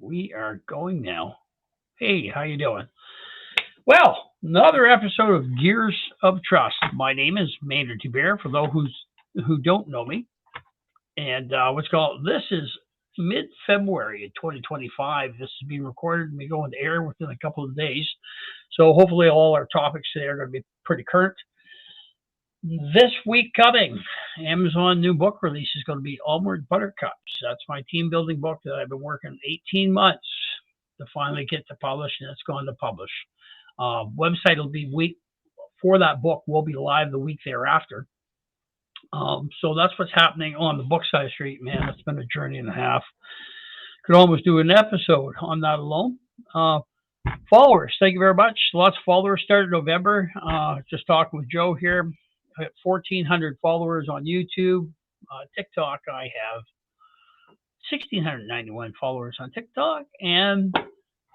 We are going now. Hey, how you doing? Well, another episode of Gears of Trust. My name is Maynard for those who don't know me. And what's called this is mid-February of 2025. This is being recorded and we go into air within a couple of days. So hopefully all our topics today are going to be pretty current. This week coming, Amazon new book release is going to be Onward Buttercups. That's my team building book that I've been working 18 months to finally get to publish, and it's going to publish. Website will be week for that book will be live the week thereafter. So that's what's happening on the book side of the street, man. It's been a journey and a half. Could almost do an episode on that alone. Followers, thank you very much. Lots of followers started November. Just talking with Joe here. I have 1,400 followers on YouTube. TikTok, I have 1,691 followers on TikTok and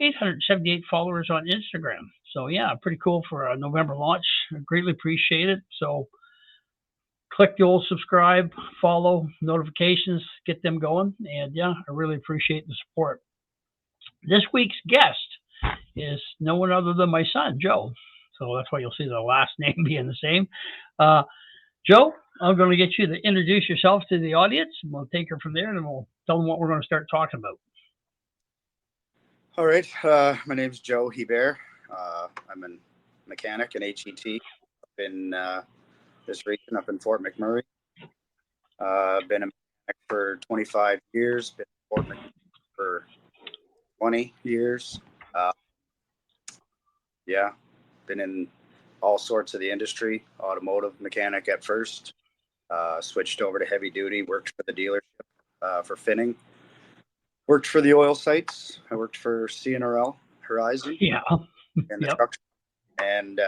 878 followers on Instagram. So yeah, pretty cool for a November launch. I greatly appreciate it. So click the old subscribe, follow, notifications, get them going. And yeah, I really appreciate the support. This week's guest is no one other than my son, Joe. So that's why you'll see the last name being the same. Joe, I'm going to get you to introduce yourself to the audience, and we'll take her from there, and we'll tell them what we're going to start talking about. All right. My name's Joe Hebert. I'm a mechanic in HET up in this region, up in Fort McMurray. Been a mechanic for 25 years, been in Fort McMurray for 20 years. Been in all sorts of the industry, automotive mechanic at first, switched over to heavy duty, worked for the dealership for finning, worked for the oil sites. I worked for CNRL Horizon in the truck. And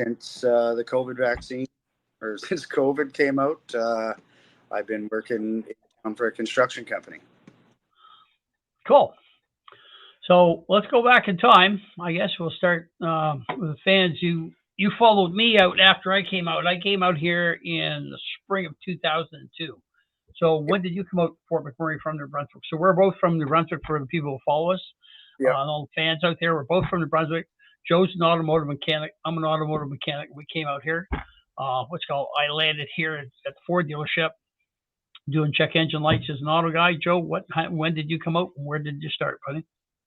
since the COVID vaccine, or since COVID came out, I've been working in town for a construction company. Cool. So let's go back in time. I guess we'll start with the fans. You followed me out after I came out. I came out here in the spring of 2002. So when did you come out to Fort McMurray from New Brunswick? So we're both from New Brunswick for the people who follow us. All the fans out there, we're both from New Brunswick. Joe's an automotive mechanic. I'm an automotive mechanic. We came out here. I landed here at the Ford dealership doing check engine lights as an auto guy. Joe, when did you come out? Where did you start, buddy?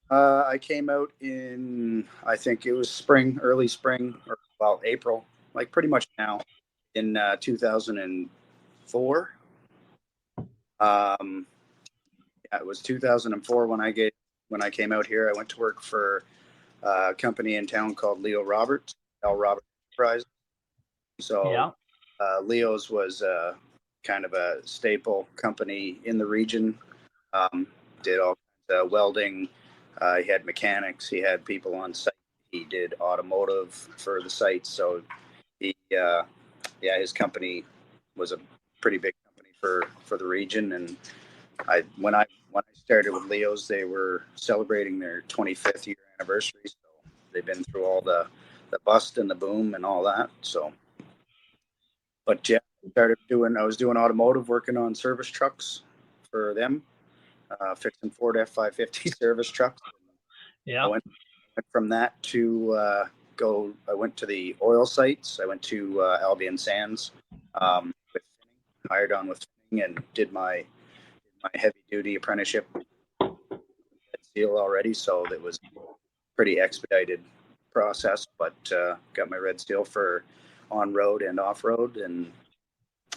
I came out in, I think it was early spring, or April, like pretty much now, in 2004. It was 2004 when I came out here. I went to work for a company in town called L. Roberts Enterprise. So Leo's was kind of a staple company in the region. Did all kinds of welding. He had mechanics. He had people on site. He did automotive for the site. So his company was a pretty big company for the region. And when I started with Leo's, they were celebrating their 25th year anniversary. So they've been through all the bust and the boom and all that. So, but yeah, I was doing automotive, working on service trucks for them. Fixing Ford F550 service trucks. Yeah. I went from that to I went to the oil sites. I went to Albion Sands with hired on with finning, and did my heavy duty apprenticeship seal already. So it was a pretty expedited process, but got my red seal for on road and off road, and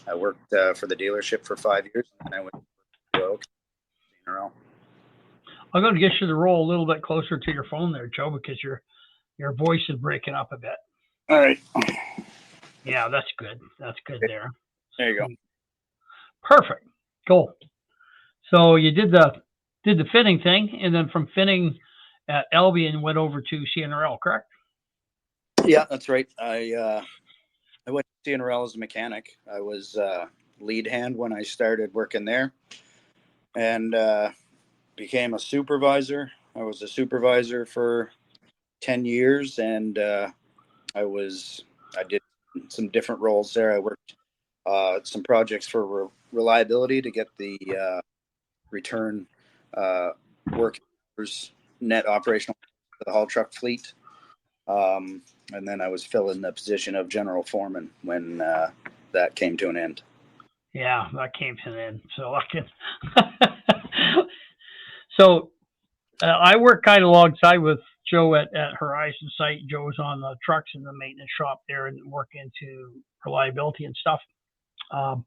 I worked for the dealership for 5 years, and I went to oil. I'm going to get you to roll a little bit closer to your phone there, Joe, because your voice is breaking up a bit. All right. Yeah, that's good. That's good there. There you go. Perfect. Cool. So you did the finning thing, and then from finning at Albion went over to CNRL, correct? Yeah, that's right. I went to CNRL as a mechanic. I was lead hand when I started working there, and became a supervisor. I was a supervisor for 10 years, and I did some different roles there. I worked some projects for reliability to get the return working hours, net operational for the haul truck fleet. And then I was filling the position of general foreman when that came to an end. Yeah, that came to an end. So I can. So I work kind of alongside with Joe at Horizon Site. Joe's on the trucks in the maintenance shop there and work into reliability and stuff. Um,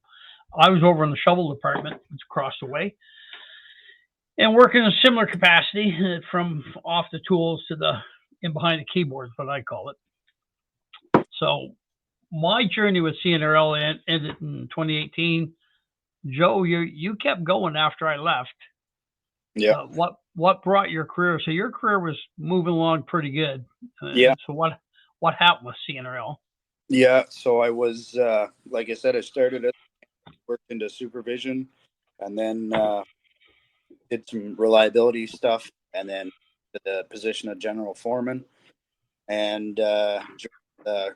I was over in the shovel department, it's across the way, and work in a similar capacity from off the tools to the in behind the keyboard, is what I call it. So my journey with CNRL ended in 2018. Joe, you kept going after I left. Yeah. What brought your career? So your career was moving along pretty good. Yeah. So what happened with CNRL? Yeah. So I was, like I said, I started at worked into supervision, and then did some reliability stuff, and then the position of general foreman. And during the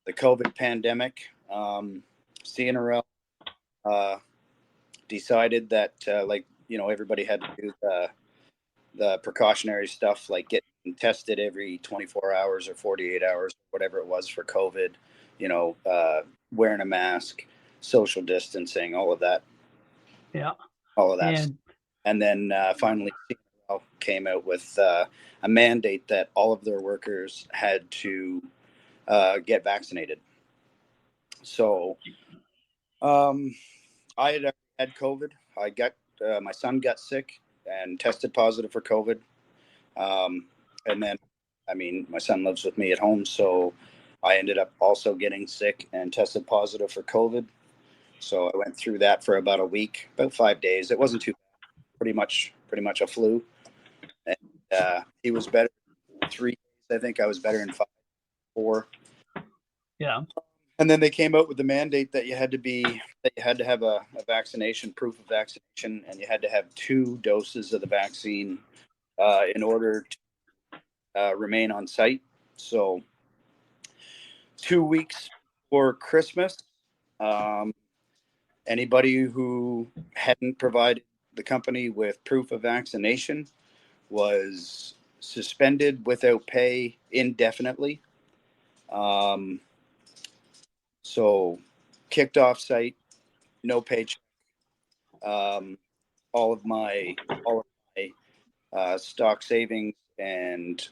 COVID pandemic, CNRL decided that, everybody had to do the precautionary stuff, like getting tested every 24 hours or 48 hours, whatever it was for COVID, wearing a mask, social distancing, all of that. Yeah. All of that. And then finally, CNRL came out with a mandate that all of their workers had to get vaccinated. So I had COVID. I got my son got sick and tested positive for COVID. And then, my son lives with me at home, so I ended up also getting sick and tested positive for COVID. So I went through that for about a week, about 5 days. It wasn't too bad, pretty much a flu. And he was better in 3 days. I think I was better in 5, 4. Yeah. And then they came out with the mandate that you had to have a vaccination, proof of vaccination, and you had to have 2 doses of the vaccine in order to remain on site. So 2 weeks before Christmas, anybody who hadn't provided the company with proof of vaccination was suspended without pay indefinitely. So kicked off site, no paycheck. All of my stock savings and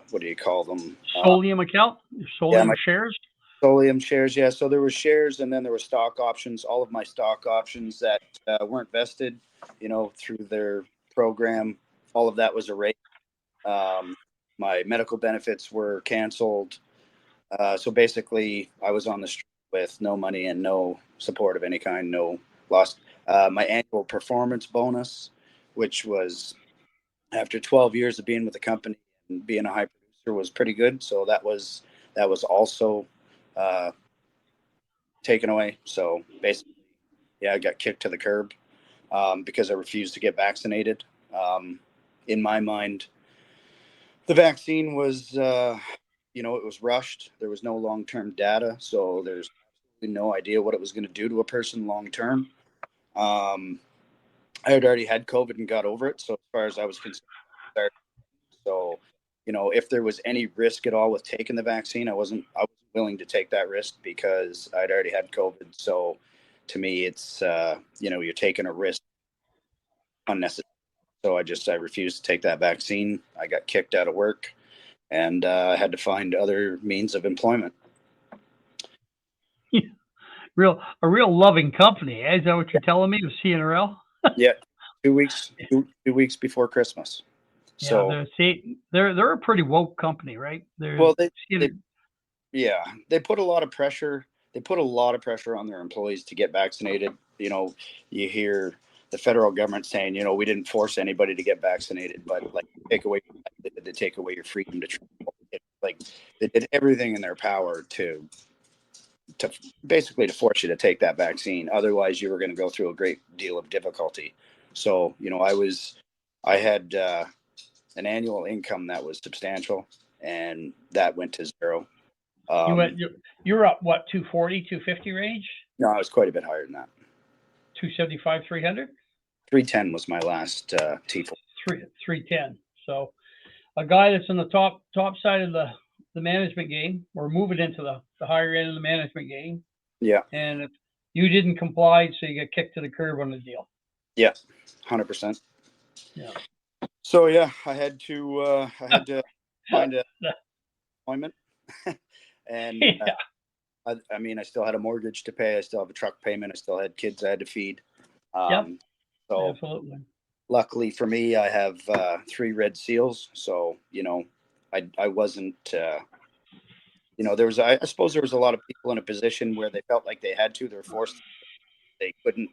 what do you call them? Solium account? Solium my shares? Solium shares, yeah. So there were shares, and then there were stock options. All of my stock options that weren't vested, through their program, all of that was erased. My medical benefits were canceled. So basically, I was on the street with no money and no support of any kind. No lost my annual performance bonus, which was after 12 years of being with the company and being a high producer, was pretty good. So that was also taken away. So basically, yeah, I got kicked to the curb because I refused to get vaccinated. In my mind, the vaccine was, it was rushed. There was no long-term data, so there's no idea what it was going to do to a person long-term. I had already had COVID and got over it. So as far as I was concerned, so, if there was any risk at all with taking the vaccine, I wasn't willing to take that risk because I'd already had COVID. So to me, it's, you're taking a risk unnecessary. So I refused to take that vaccine. I got kicked out of work and I had to find other means of employment. A real loving company. Eh? Is that what you're telling me with CNRL? Yeah. 2 weeks, 2 weeks before Christmas. So yeah, they're a pretty woke company, right? they put a lot of pressure. They put a lot of pressure on their employees to get vaccinated. You hear the federal government saying, we didn't force anybody to get vaccinated, but like they take away your freedom to travel. Like they did everything in their power to basically to force you to take that vaccine. Otherwise, you were going to go through a great deal of difficulty. So, I had an annual income that was substantial, and that went to zero. You're up, what, 240, 250 range? No, I was quite a bit higher than that. 275, 300? 310 was my last T4. 310. So a guy that's in the top side of the management game, or moving into the higher end of the management game. Yeah. And if you didn't comply, so you get kicked to the curb on the deal. Yeah, 100%. Yeah. So yeah, I had to find an employment, and Yeah. I mean, I still had a mortgage to pay. I still have a truck payment. I still had kids I had to feed. Yep. So Absolutely. luckily for me, I have 3 red seals. So I wasn't. I suppose there was a lot of people in a position where they felt like they had to. They were forced. They couldn't.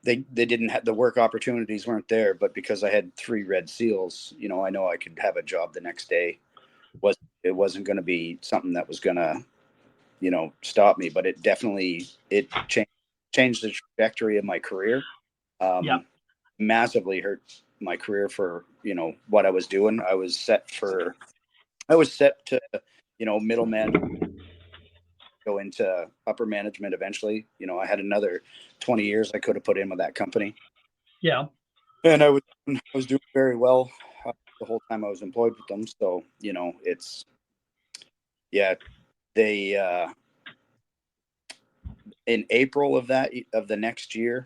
They didn't have the work opportunities weren't there. But because I had 3 red seals, I know I could have a job the next day. It wasn't going to be something that was going to stop me, but it definitely changed the trajectory of my career. Yeah. Massively hurt my career for what I was doing. I was set to middleman, go into upper management eventually. I had another 20 years I could have put in with that company. Yeah. And I was doing very well the whole time I was employed with them. So it's they in April of the next year,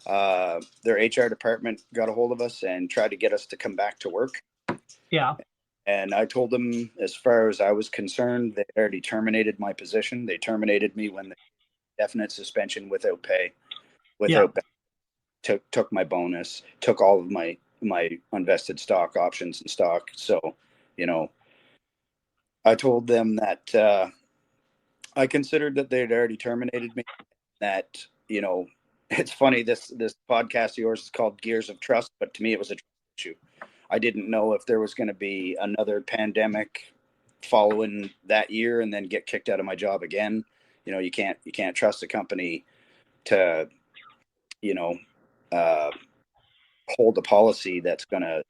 their HR department got a hold of us and tried to get us to come back to work. Yeah. And I told them, as far as I was concerned, they already terminated my position. They terminated me when the definite suspension without pay, took my bonus, took all of my unvested stock options and stock. So, I told them that I considered that they had already terminated me. That it's funny. This podcast of yours is called Gears of Trust, but to me, it was a trust issue. I didn't know if there was going to be another pandemic following that year and then get kicked out of my job again. You can't trust a company to uh, hold a policy that's gonna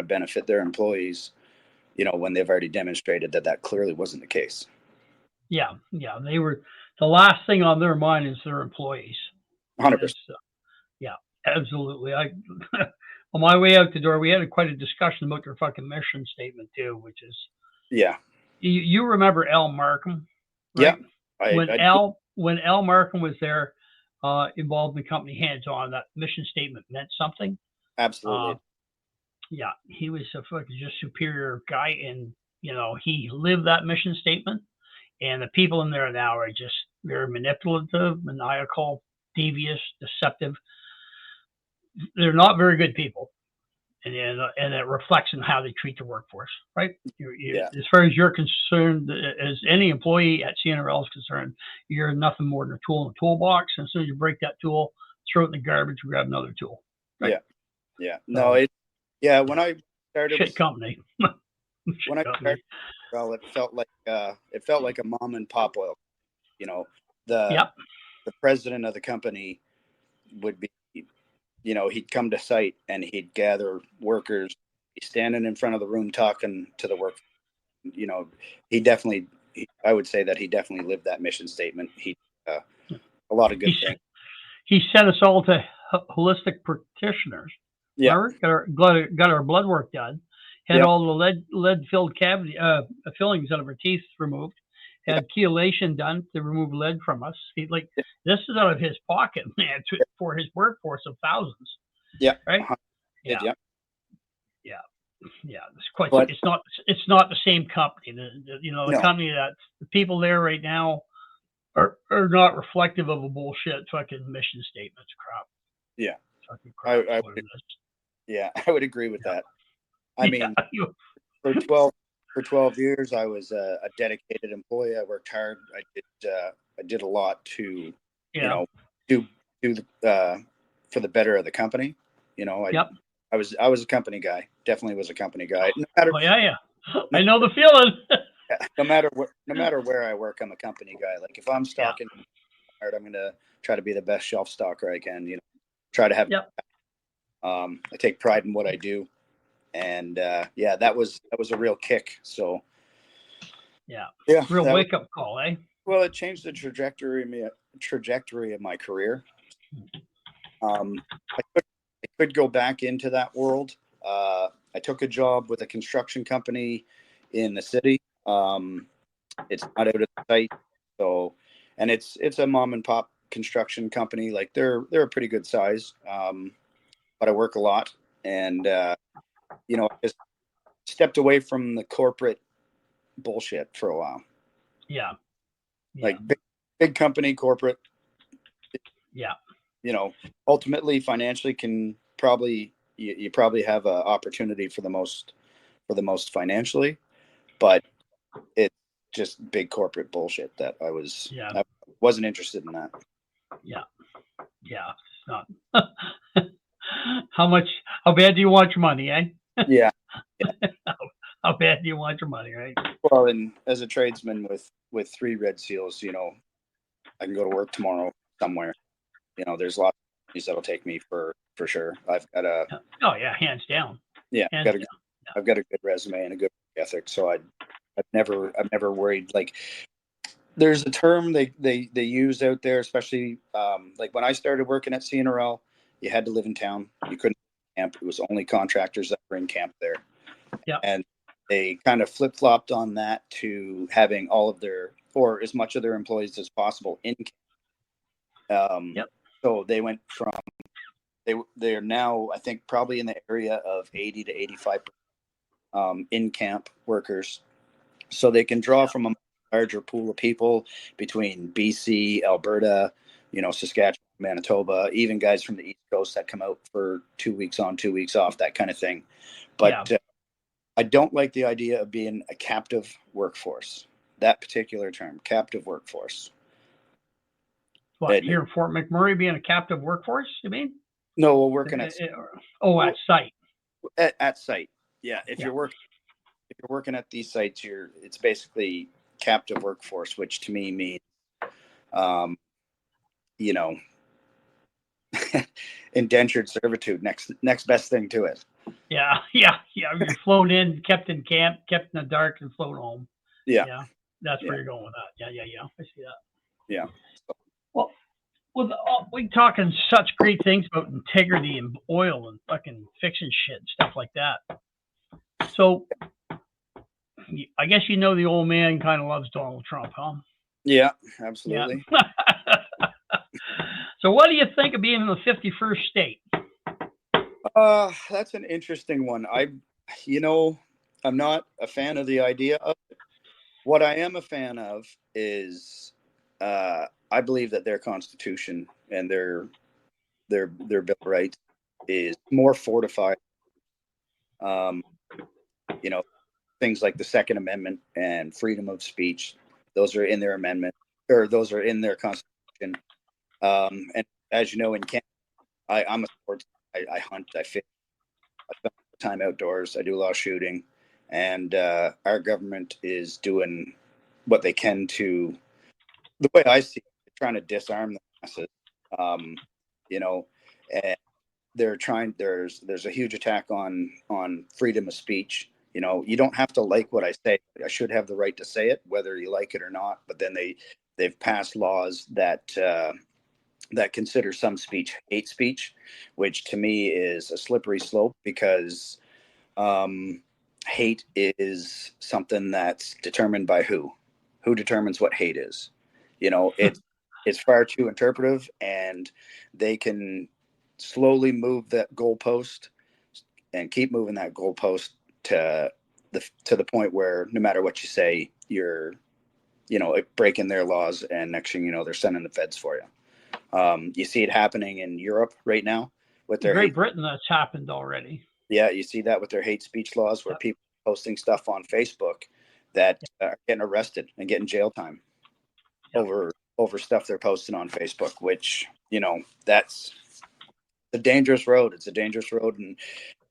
benefit their employees. When they've already demonstrated that clearly wasn't the case. Yeah. Yeah. They were the last thing on their mind is their employees. 100%. Yeah. Absolutely. I on my way out the door, we had quite a discussion about their fucking mission statement too, which is Yeah. You remember Al Markham, right? Yeah. When Al Markham was there, involved in the company hands on, that mission statement meant something. Absolutely. Yeah, he was a fucking just superior guy, and he lived that mission statement. And the people in there now are just very manipulative, maniacal, devious, deceptive. They're not very good people, and it reflects in how they treat the workforce, right? Yeah. As far as you're concerned, as any employee at CNRL is concerned, you're nothing more than a tool in the toolbox. And as soon as you break that tool, throw it in the garbage, grab another tool. Right? Yeah. Yeah. No, when I started shit company. when I started, well, it felt like a mom and pop oil. The president of the company would be, he'd come to site and he'd gather workers, be standing in front of the room talking to the work. I would say that he definitely lived that mission statement. He a lot of good things. He sent us all to holistic practitioners. Yeah. Remember? Got our blood work done. Had all the lead filled cavity fillings out of our teeth removed. Had chelation done to remove lead from us. This is out of his pocket, man, for his workforce of thousands. Yeah. Right. Yeah. It's not the same company. The company that the people there right now are not reflective of a bullshit fucking mission statements crap. Yeah. Fucking crap. I would agree with that. I mean, for 12 years, I was a dedicated employee. I worked hard. I did a lot to, do for the better of the company. I was a company guy. Definitely was a company guy. I know the feeling. No matter where I work, I'm a company guy. Like if I'm stocking hard, I'm gonna try to be the best shelf stocker I can. Try to have. I take pride in what I do, and that was a real kick. So. Real wake up call, eh? Well, it changed the trajectory of my career. I could go back into that world. I took a job with a construction company in the city. It's not out of sight, so, and it's a mom and pop construction company. Like they're a pretty good size, but I work a lot, and I just stepped away from the corporate bullshit for a while. Yeah. Yeah. Like big company, corporate. Yeah. Ultimately financially can probably you probably have an opportunity for the most financially, but it's just big corporate bullshit that I wasn't interested in that. Yeah. Yeah. It's not. How bad do you want your money, eh? Yeah. How bad do you want your money, right? Well, and as a tradesman with 3 red seals, I can go to work tomorrow somewhere. There's lots of companies that'll take me for sure. I've got a Oh yeah, hands down. yeah, Hands down. I've got a good resume and a good work ethic, so I've never worried. Like, there's a term they use out there, especially like when I started working at CNRL, you had to live in town. You couldn't camp. It was only contractors that were in camp there. Yeah. And they kind of flip flopped on that to having all of their, or as much of their employees as possible in camp. Yep. So they went from they're now, I think, probably in the area of 80 to 85% in camp workers, so they can draw from a larger pool of people between BC, Alberta, Saskatchewan, Manitoba, even guys from the East Coast that come out for 2 weeks on, 2 weeks off, that kind of thing. But I don't like the idea of being a captive workforce. That particular term, captive workforce. What, here in Fort McMurray being a captive workforce, you mean? No, we're working at at site. At site. Yeah, if you're working at these sites, it's basically captive workforce, which to me means indentured servitude, next best thing to it. Yeah. You're flown in, kept in camp, kept in the dark, and flown home. Yeah. That's where you're going with that. Yeah. I see that. Yeah. Well, we talking such great things about integrity and oil and fucking fixing shit and stuff like that. So, I guess the old man kind of loves Donald Trump, huh? Yeah, absolutely. Yeah. So, what do you think of being in the 51st state? That's an interesting one. I'm not a fan of the idea of it. What I am a fan of is, I believe that their constitution and their Bill of Rights is more fortified. Things like the Second Amendment and freedom of speech, those are in their amendment, or those are in their constitution. And as you know, in Canada, I'm a sports. I hunt, I fish, I spend time outdoors. I do a lot of shooting, and our government is doing what they can to, the way I see it, trying to disarm the masses. And they're trying. There's a huge attack on freedom of speech. You don't have to like what I say. I should have the right to say it, whether you like it or not. But then they've passed laws that consider some speech hate speech, which to me is a slippery slope, because hate is something that's determined by who determines what hate is. It's far too interpretive, and they can slowly move that goalpost and keep moving that goalpost to the point where no matter what you say, you're breaking their laws, and next thing you know, they're sending the feds for you. You see it happening in Europe right now with their Great Britain. That's happened already. Yeah, you see that with their hate speech laws, where people are posting stuff on Facebook that are getting arrested and getting jail time over stuff they're posting on Facebook, which, that's a dangerous road. It's a dangerous road.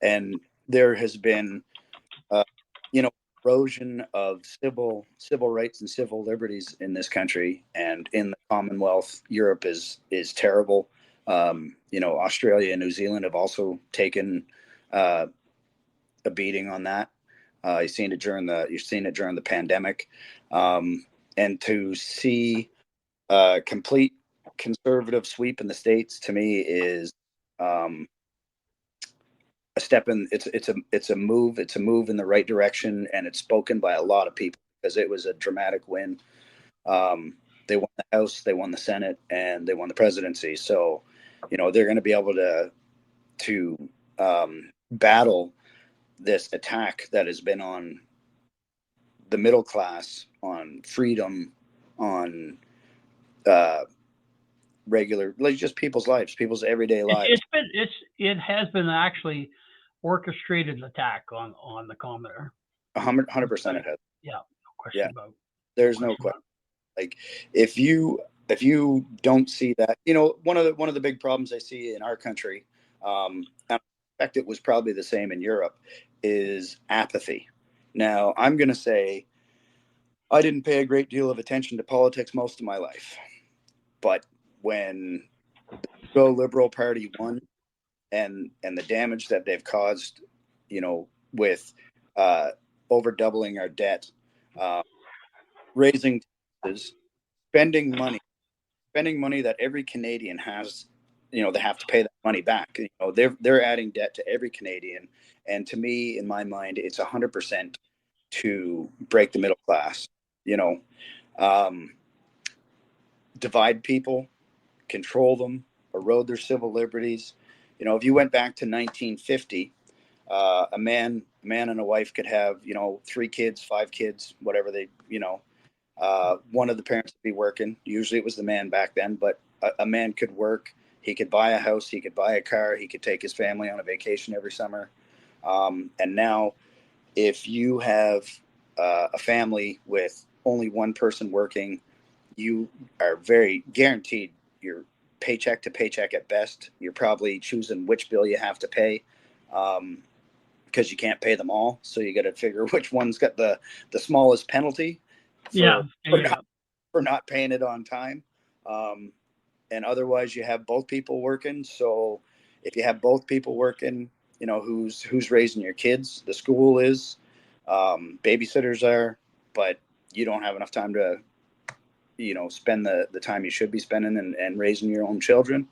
And there has been, erosion of civil rights and civil liberties in this country, and in the Commonwealth. Europe is terrible. Australia and New Zealand have also taken a beating on that. You've seen it during the pandemic, and to see a complete conservative sweep in the States, to me, is a step in. It's a move. It's a move in the right direction, and it's spoken by a lot of people because it was a dramatic win. They won the House, they won the Senate, and they won the presidency. So, they're going to be able to battle this attack that has been on the middle class, on freedom, on regular, like just people's lives, people's everyday lives. It has been actually orchestrated attack on the commoner. 100% it has. Yeah, no question about. There's no question. Like if you don't see that, one of the big problems I see in our country, and I expect it was probably the same in Europe, is apathy. Now I'm going to say I didn't pay a great deal of attention to politics most of my life, but when the Liberal Party won, and the damage that they've caused, with over doubling our debt, raising taxes, spending money that every Canadian has, they have to pay that money back. They're adding debt to every Canadian, and to me, in my mind, it's 100% to break the middle class. Divide people, control them, erode their civil liberties. If you went back to 1950, a man and a wife could have 3 kids, 5 kids, whatever they one of the parents would be working. Usually it was the man back then, but a man could work. He could buy a house. He could buy a car. He could take his family on a vacation every summer. And now, if you have a family with only one person working, you are very guaranteed you're paycheck to paycheck at best. You're probably choosing which bill you have to pay, because you can't pay them all. So you got to figure which one's got the smallest penalty for not paying it on time. And otherwise you have both people working. So if you have both people working, who's raising your kids? The school is, babysitters are, but you don't have enough time to, spend the time you should be spending and raising your own children.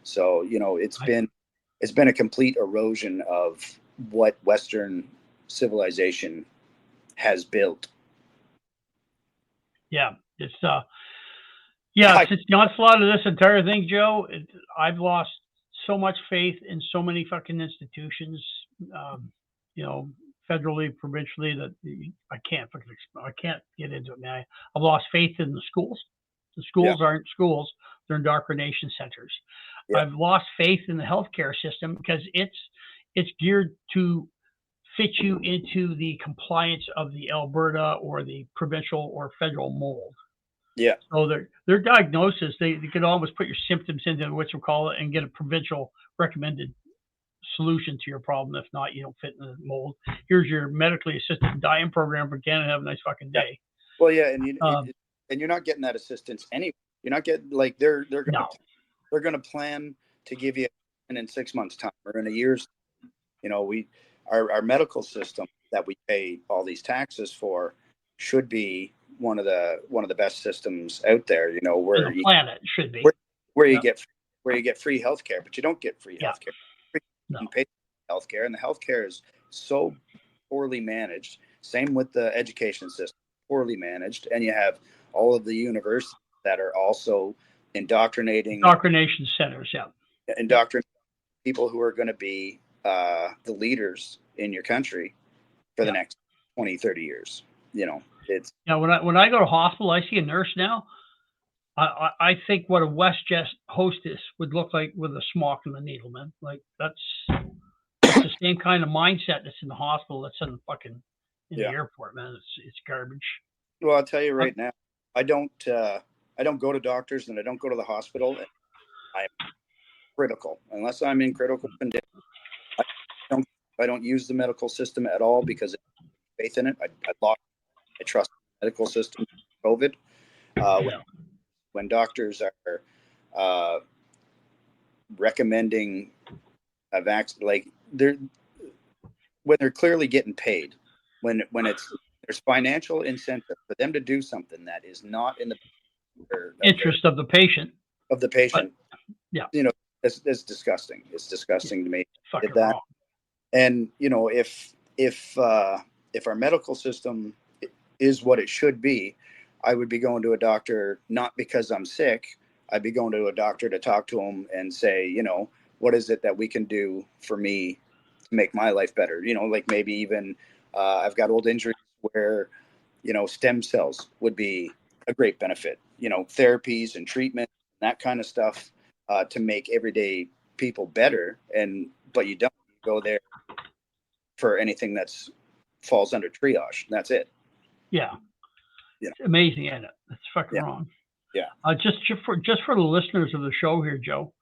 So, it's been a complete erosion of what Western civilization has built. Yeah, it's the onslaught of this entire thing, Joe. I've lost so much faith in so many fucking institutions, federally, provincially, that I can't get into it, man. I've lost faith in the schools. The schools aren't schools; they're indoctrination centers. Yeah. I've lost faith in the healthcare system because it's geared to fit you into the compliance of the Alberta or the provincial or federal mold. Yeah. So their diagnosis, they could almost put your symptoms into what you call it and get a provincial recommended solution to your problem. If not, you don't fit in the mold. Here's your medically assisted dying program for Canada. Have a nice fucking day. Well, yeah, and you're not getting that assistance anyway. You're not getting, like, they're gonna plan to give you in 6 months' time or in a year's. Our medical system that we pay all these taxes for should be one of the best systems out there. Where the planet should be where you get free healthcare, but you don't get free healthcare. You pay healthcare, and the healthcare is so poorly managed. Same with the education system, poorly managed, and you have all of the universities that are also indoctrination centers. Indoctrinating people who are going to be the leaders in your country for the next 20, 30 years. It's when I go to hospital, I see a nurse now. I think what a WestJet hostess would look like with a smock and the needle, man. Like that's the same kind of mindset that's in the hospital that's in the fucking the airport, man. It's garbage. Well, I'll tell you right now, I don't go to doctors and I don't go to the hospital. I'm critical unless I'm in critical condition. I don't use the medical system at all because I have faith in it. I trust the medical system. COVID. When doctors are recommending a vaccine, like when they're clearly getting paid, when there's financial incentive for them to do something that is not in the interest of the patient. But, it's disgusting. It's disgusting to me. Fucking Did that. wrong. And if our medical system is what it should be, I would be going to a doctor not because I'm sick. I'd be going to a doctor to talk to him and say, what is it that we can do for me to make my life better? Like maybe even I've got old injuries where stem cells would be a great benefit. Therapies and treatment, that kind of stuff to make everyday people better. But you don't go there for anything that's falls under triage. That's it. Yeah. Yeah. It's amazing, isn't it? It's fucking Yeah. wrong. Yeah. Just for the listeners of the show here, Joe,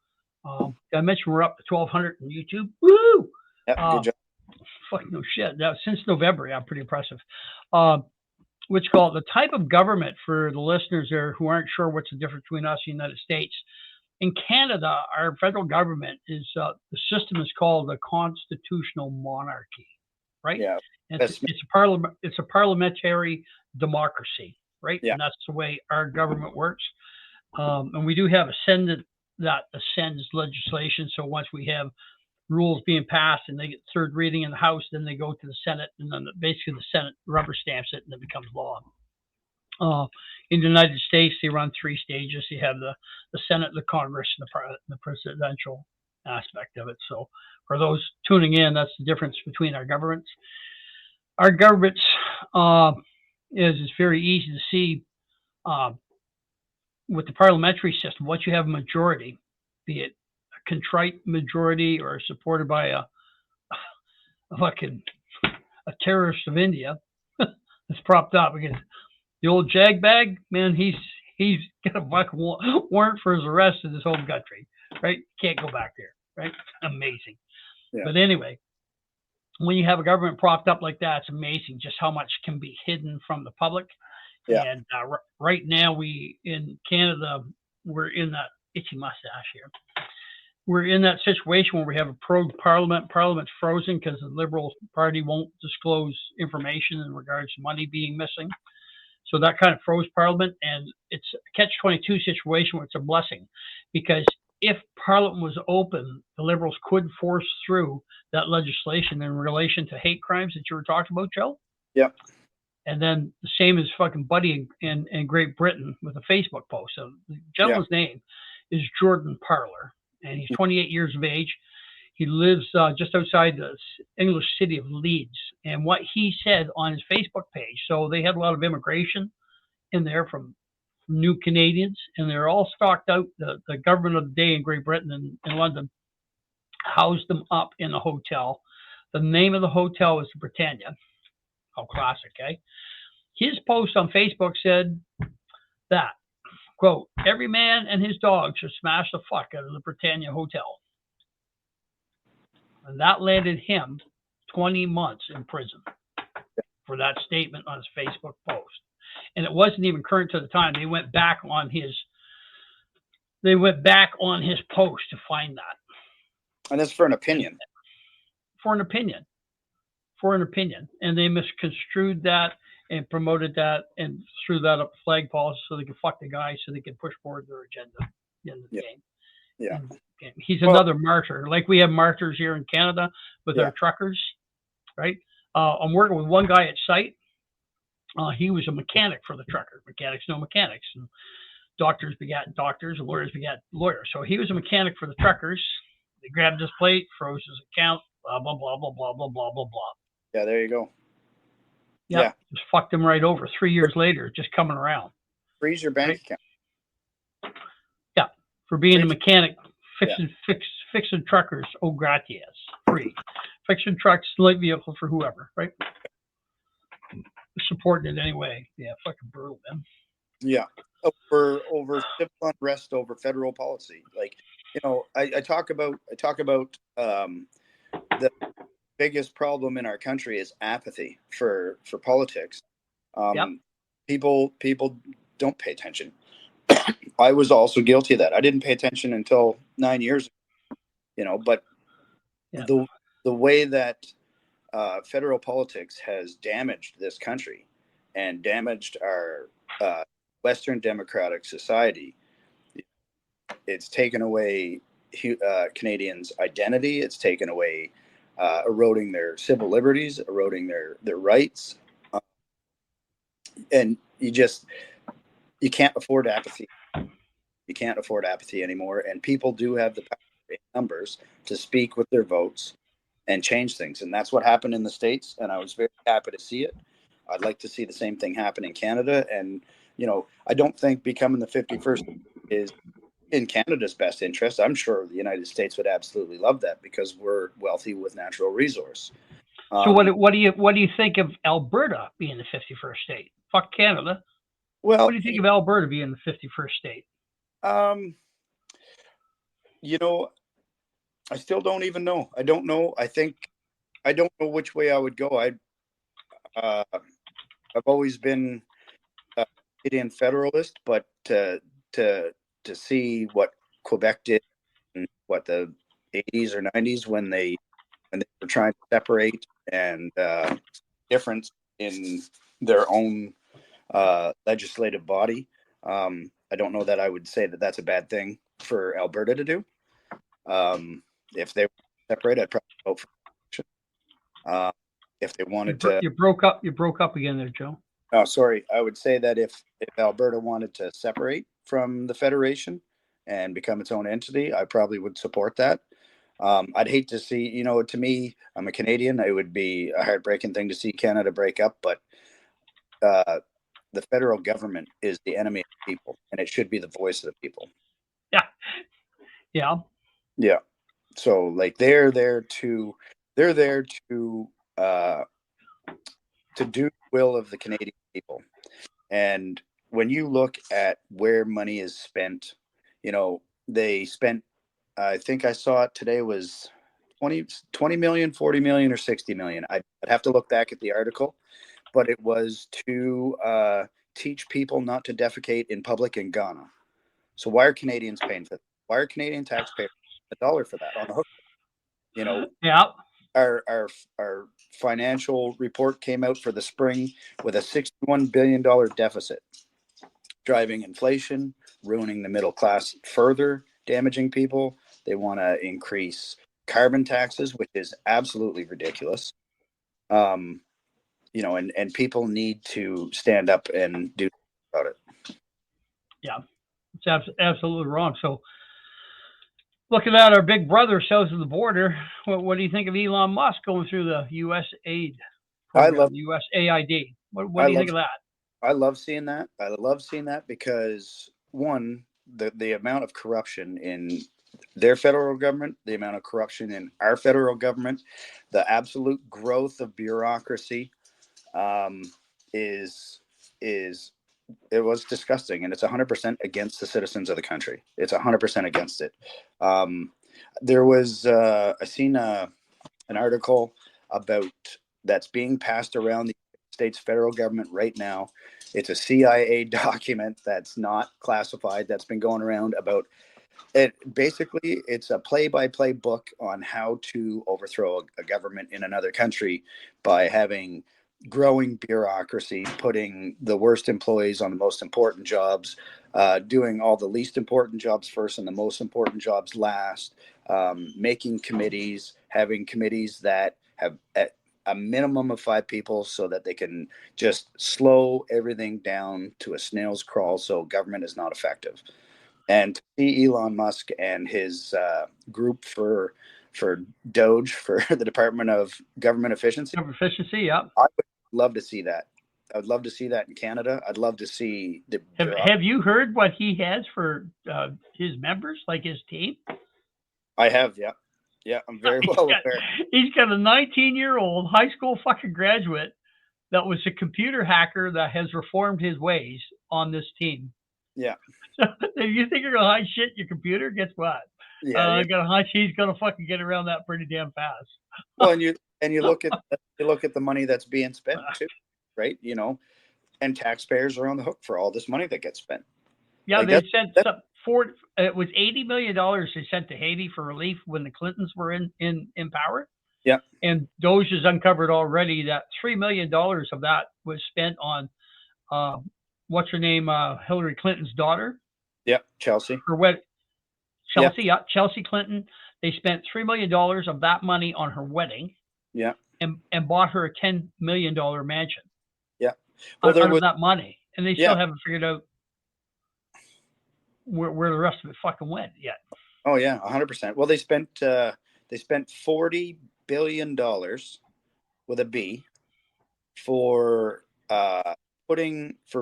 I mentioned we're up to 1,200 on YouTube. Woo! Yeah, good job. Fuck no shit. Now, since November, yeah, pretty impressive. What's called the type of government for the listeners there who aren't sure what's the difference between us and the United States. In Canada, our federal government is the system is called the constitutional monarchy, right? Yeah. It's a parliamentary democracy, right? Yeah. And that's the way our government works. And we do have a Senate that ascends legislation. So once we have rules being passed and they get third reading in the House, then they go to the Senate, and then basically the Senate rubber stamps it and it becomes law. In the United States, they run 3 stages. You have the Senate, the Congress, and the presidential aspect of it. So for those tuning in, that's the difference between our governments. Our governments is very easy to see with the parliamentary system. Once you have a majority, be it a contrite majority or supported by a terrorist of India, that's propped up because the old jagbag, man, he's got a fucking warrant for his arrest in his home country, right? Can't go back there, right? Amazing. Yeah. But anyway, when you have a government propped up like that, it's amazing just how much can be hidden from the public. Yeah. And right now, in Canada, we're in that itchy mustache here. We're in that situation where we have a probe parliament. Parliament's frozen because the Liberal Party won't disclose information in regards to money being missing. So that kind of froze Parliament, and it's a catch-22 situation where it's a blessing, because if Parliament was open, the Liberals could force through that legislation in relation to hate crimes that you were talking about, Joe. Yep. And then the same as fucking Buddy in Great Britain with a Facebook post. So the gentleman's name is Jordan Parler, and he's 28 years of age. He lives just outside the English city of Leeds. And what he said on his Facebook page, so they had a lot of immigration in there from new Canadians, and they're all stocked out. The government of the day in Great Britain and in London housed them up in a hotel. The name of the hotel is the Britannia. How classic, eh? His post on Facebook said that, quote, every man and his dog should smash the fuck out of the Britannia Hotel. And that landed him 20 months in prison for that statement on his Facebook post. And it wasn't even current to the time. They went back on his post to find that. And that's for an opinion. For an opinion. And they misconstrued that and promoted that and threw that up the flagpole so they could fuck the guy so they could push forward their agenda at the end of the game. Yeah. He's another martyr. Like we have martyrs here in Canada with our truckers, right? I'm working with one guy at site. He was a mechanic for the trucker. Mechanics know mechanics. And doctors begat doctors and lawyers begat lawyers. So he was a mechanic for the truckers. They grabbed his plate, froze his account, blah, blah, blah, blah, blah, blah, blah, blah, blah. Yeah, there you go. Yep. Yeah. Just fucked him right over 3 years later, just coming around. Freeze your bank account. Yeah. For being a mechanic, fixing truckers, oh gratias, free. Fixing trucks, light vehicle for whoever, right? Supporting it anyway. Yeah, fucking brutal, man. Yeah. Over civil unrest over federal policy. Like, I talk about the biggest problem in our country is apathy for politics. People don't pay attention. I was also guilty of that. I didn't pay attention until 9 years ago, but the way that federal politics has damaged this country and damaged our Western democratic society, it's taken away Canadians' identity. It's taken away, eroding their civil liberties, eroding their rights, and you can't afford apathy. You can't afford apathy anymore, and people do have the power in numbers to speak with their votes and change things, and that's what happened in the States. And I was very happy to see it. I'd like to see the same thing happen in Canada, and I don't think becoming the 51st is in Canada's best interest. I'm sure the United States would absolutely love that because we're wealthy with natural resource. So what do you think of Alberta being the 51st state? Fuck Canada. Well, What do you think of Alberta being the 51st state? I still don't even know. I don't know. I don't know which way I would go. I've always been a Canadian federalist, but to see what Quebec did in the 80s or 90s when they were trying to separate and difference in their own legislative body. I don't know that I would say that that's a bad thing for Alberta to do. If they were separate, I'd probably vote for. If they wanted to, you broke up again there, Joe. Oh, sorry. I would say that if Alberta wanted to separate from the federation and become its own entity, I probably would support that. I'd hate to see, to me, I'm a Canadian. It would be a heartbreaking thing to see Canada break up, but the federal government is the enemy of the people, and it should be the voice of the people. Yeah. Yeah. Yeah. So like they're there to do the will of the Canadian people. And when you look at where money is spent, they spent, I think I saw it today was 20 million, 40 million, or 60 million. I'd have to look back at the article, but it was to teach people not to defecate in public in Ghana. So why are Canadians paying for that? Why are Canadian taxpayers $1 for that on the hook? Yeah. Our financial report came out for the spring with a $61 billion deficit, driving inflation, ruining the middle class further, damaging people. They want to increase carbon taxes, which is absolutely ridiculous. And people need to stand up and do about it. Yeah, it's absolutely wrong. So, looking at our big brother south of the border, what do you think of Elon Musk going through the U.S. aid program, USAID? What do you think of that? I love seeing that. I love seeing that because, one, the amount of corruption in their federal government, the amount of corruption in our federal government, the absolute growth of bureaucracy it was disgusting, and it's 100% against the citizens of the country. It's 100% against it. There was I seen an article about that's being passed around the States federal government right now. It's a CIA document that's not classified, that's been going around about it. Basically, it's a play-by-play book on how to overthrow a government in another country by having growing bureaucracy, putting the worst employees on the most important jobs, doing all the least important jobs first and the most important jobs last, making committees, having committees that have a minimum of 5 people so that they can just slow everything down to a snail's crawl so government is not effective. And to see Elon Musk and his group for DOGE, for the Department of Government Efficiency. Yeah. I would love to see that. I would love to see that in Canada. I'd love to see the. Have you heard what he has for his members, like his team? I have, yeah. Yeah, I'm very well aware. He's got a 19-year-old high school fucking graduate that was a computer hacker that has reformed his ways on this team. Yeah. So if you think you're gonna hide shit in your computer, guess what? Yeah, he's gonna fucking get around that pretty damn fast. Well, and you look at the money that's being spent too, right? And taxpayers are on the hook for all this money that gets spent. Yeah, like they sent it was $80 million they sent to Haiti for relief when the Clintons were in power. Yeah. And DOGE has uncovered already that $3 million of that was spent on what's her name, Hillary Clinton's daughter. Yeah, Chelsea. For what? Chelsea Clinton. They spent $3 million of that money on her wedding. Yeah. And bought her a $10 million mansion. Yeah. Well, out of that money, and they still yeah. haven't figured out where the rest of it fucking went yet. Oh yeah, 100%. Well, they spent $40 billion with a B for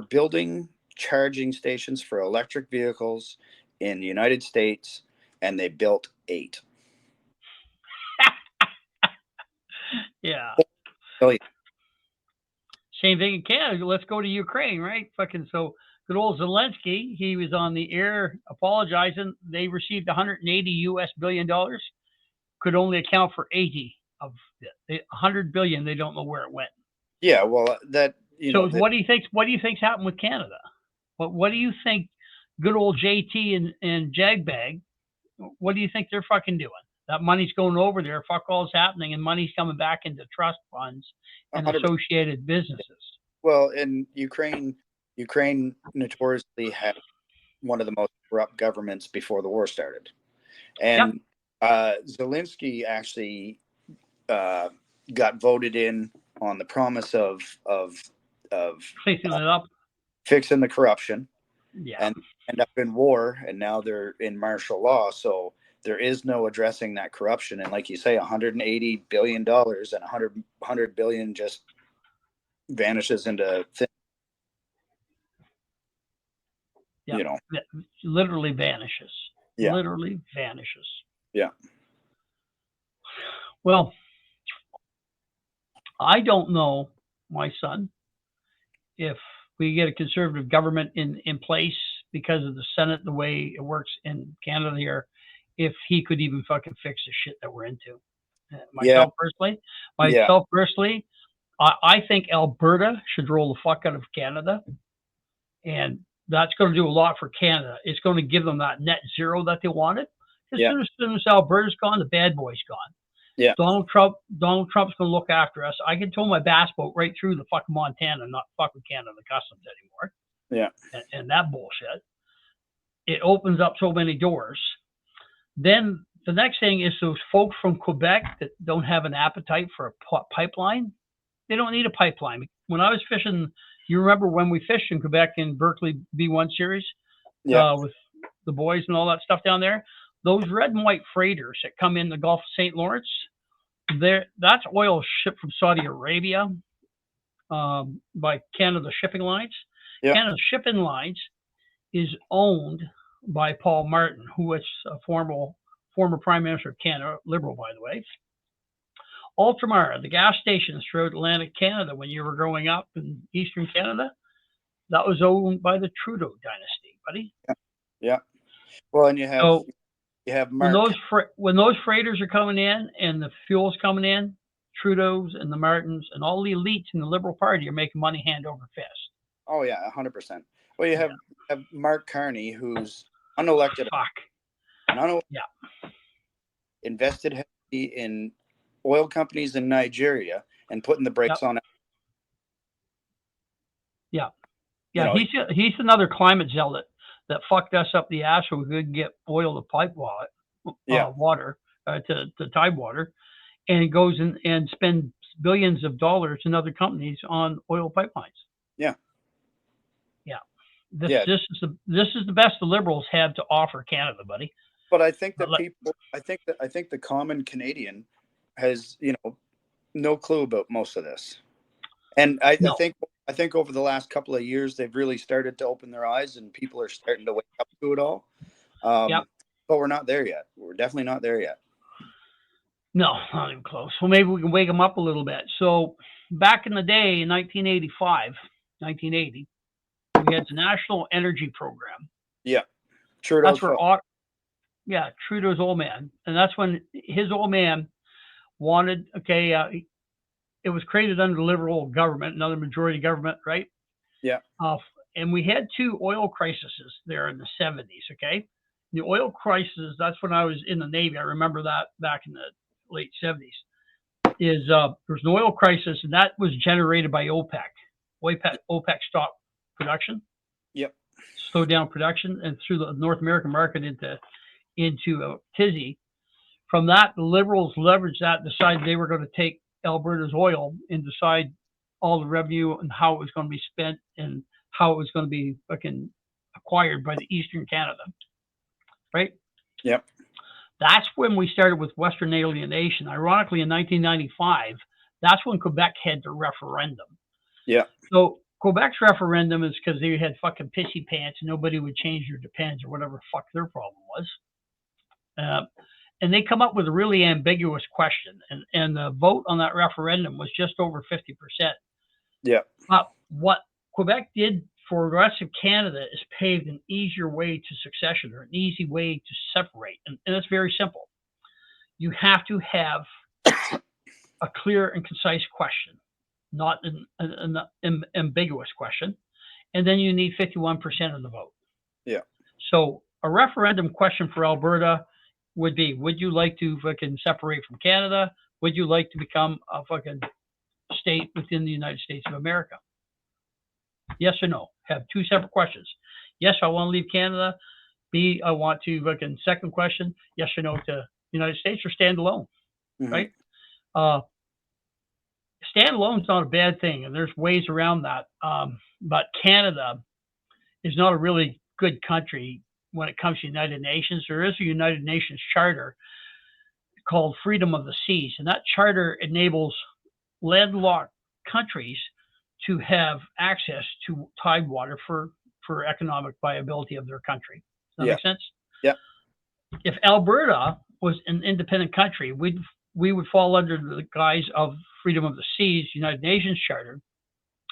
building charging stations for electric vehicles in the United States, and they built 8. Yeah. Oh, yeah. Same thing in Canada. Let's go to Ukraine, right? Fucking so good old Zelensky. He was on the air apologizing. They received 180 US billion dollars. Could only account for 80 of it. 100 billion. They don't know where it went. Yeah. Well, what do you think? What do you think's happened with Canada? What do you think? Good old JT and Jagbag. What do you think they're fucking doing? That money's going over there. Fuck all's happening, and money's coming back into trust funds and 100%. Associated businesses. Well, in Ukraine notoriously had one of the most corrupt governments before the war started, and Zelensky actually got voted in on the promise of fixing it up, fixing the corruption. Yeah, and end up in war, and now they're in martial law. So there is no addressing that corruption. And like you say, $180 billion and 100 billion just vanishes into thin. Yeah, literally vanishes. Yeah, literally vanishes. Yeah. Well, I don't know, my son, if we get a conservative government in place because of the Senate, the way it works in Canada here, if he could even fucking fix the shit that we're into. Myself personally, I think Alberta should roll the fuck out of Canada, and that's going to do a lot for Canada. It's going to give them that net zero that they wanted. As soon as Alberta's gone, the bad boy's gone. Yeah. Donald Trump's going to look after us. I can tow my bass boat right through the fucking Montana and not fuck with Canada customs anymore. Yeah. And that bullshit. It opens up so many doors. Then the next thing is those folks from Quebec that don't have an appetite for a pipeline. They don't need a pipeline. When I was fishing, you remember when we fished in Quebec in Berkeley B1 series with the boys and all that stuff down there? Those red and white freighters that come in the Gulf of St. Lawrence, that's oil shipped from Saudi Arabia by Canada Shipping Lines. Yeah. Canada Shipping Lines is owned by Paul Martin, who was a former Prime Minister of Canada, Liberal, by the way. Ultramar, the gas stations throughout Atlantic Canada when you were growing up in Eastern Canada, that was owned by the Trudeau dynasty, buddy. Yeah. Well, and you have Mark. When those freighters are coming in and the fuel's coming in, Trudeau's and the Martins and all the elites in the Liberal Party are making money hand over fist. Oh yeah, 100%. Well, you have Mark Carney, who's unelected. Invested heavily in oil companies in Nigeria and putting the brakes on it. Yeah. Yeah, he's another climate zealot that fucked us up the ass so we couldn't get oil to pipe water to Tidewater, and goes and spends billions of dollars in other companies on oil pipelines. Yeah. This is the best the Liberals have to offer Canada, buddy. But I think that I think the common Canadian has no clue about most of this, and I think over the last couple of years they've really started to open their eyes and people are starting to wake up to it all. But we're not there yet. We're definitely not there yet. No, not even close. Well, maybe we can wake them up a little bit. So back in the day, in 1980, we had the National Energy Program. Yeah. Trudeau's Trudeau's old man. And that's when his old man wanted, it was created under the Liberal government, another majority government, right? Yeah. And we had 2 oil crises there in the 70s, okay? The oil crisis, that's when I was in the Navy. I remember that back in the late 70s. There was an oil crisis, and that was generated by OPEC. OPEC stopped production. Yep. Slowed down production and threw the North American market into into a tizzy. From that, the Liberals leveraged that, decided they were going to take Alberta's oil and decide all the revenue and how it was going to be spent and how it was going to be fucking acquired by the Eastern Canada, right? Yep. That's when we started with Western alienation. Ironically, in 1995, that's when Quebec had the referendum. Yeah. So Quebec's referendum is because they had fucking pissy pants and nobody would change their depends or whatever the fuck their problem was. And they come up with a really ambiguous question. And the vote on that referendum was just over 50%. Yeah. But what Quebec did for the rest of Canada is paved an easier way to succession or an easy way to separate. And it's very simple. You have to have a clear and concise question, not an ambiguous question. And then you need 51% of the vote. Yeah. So a referendum question for Alberta would be, would you like to fucking separate from Canada? Would you like to become a fucking state within the United States of America? Yes or no? Have two separate questions. Yes, I want to leave Canada. B, I want to fucking second question, yes or no to United States or stand alone, right? Standalone is not a bad thing, and there's ways around that. But Canada is not a really good country when it comes to United Nations. There is a United Nations charter called Freedom of the Seas, and that charter enables landlocked countries to have access to tidewater for economic viability of their country. Does that make sense? Yeah. If Alberta was an independent country, we would fall under the guise of Freedom of the Seas, United Nations Charter,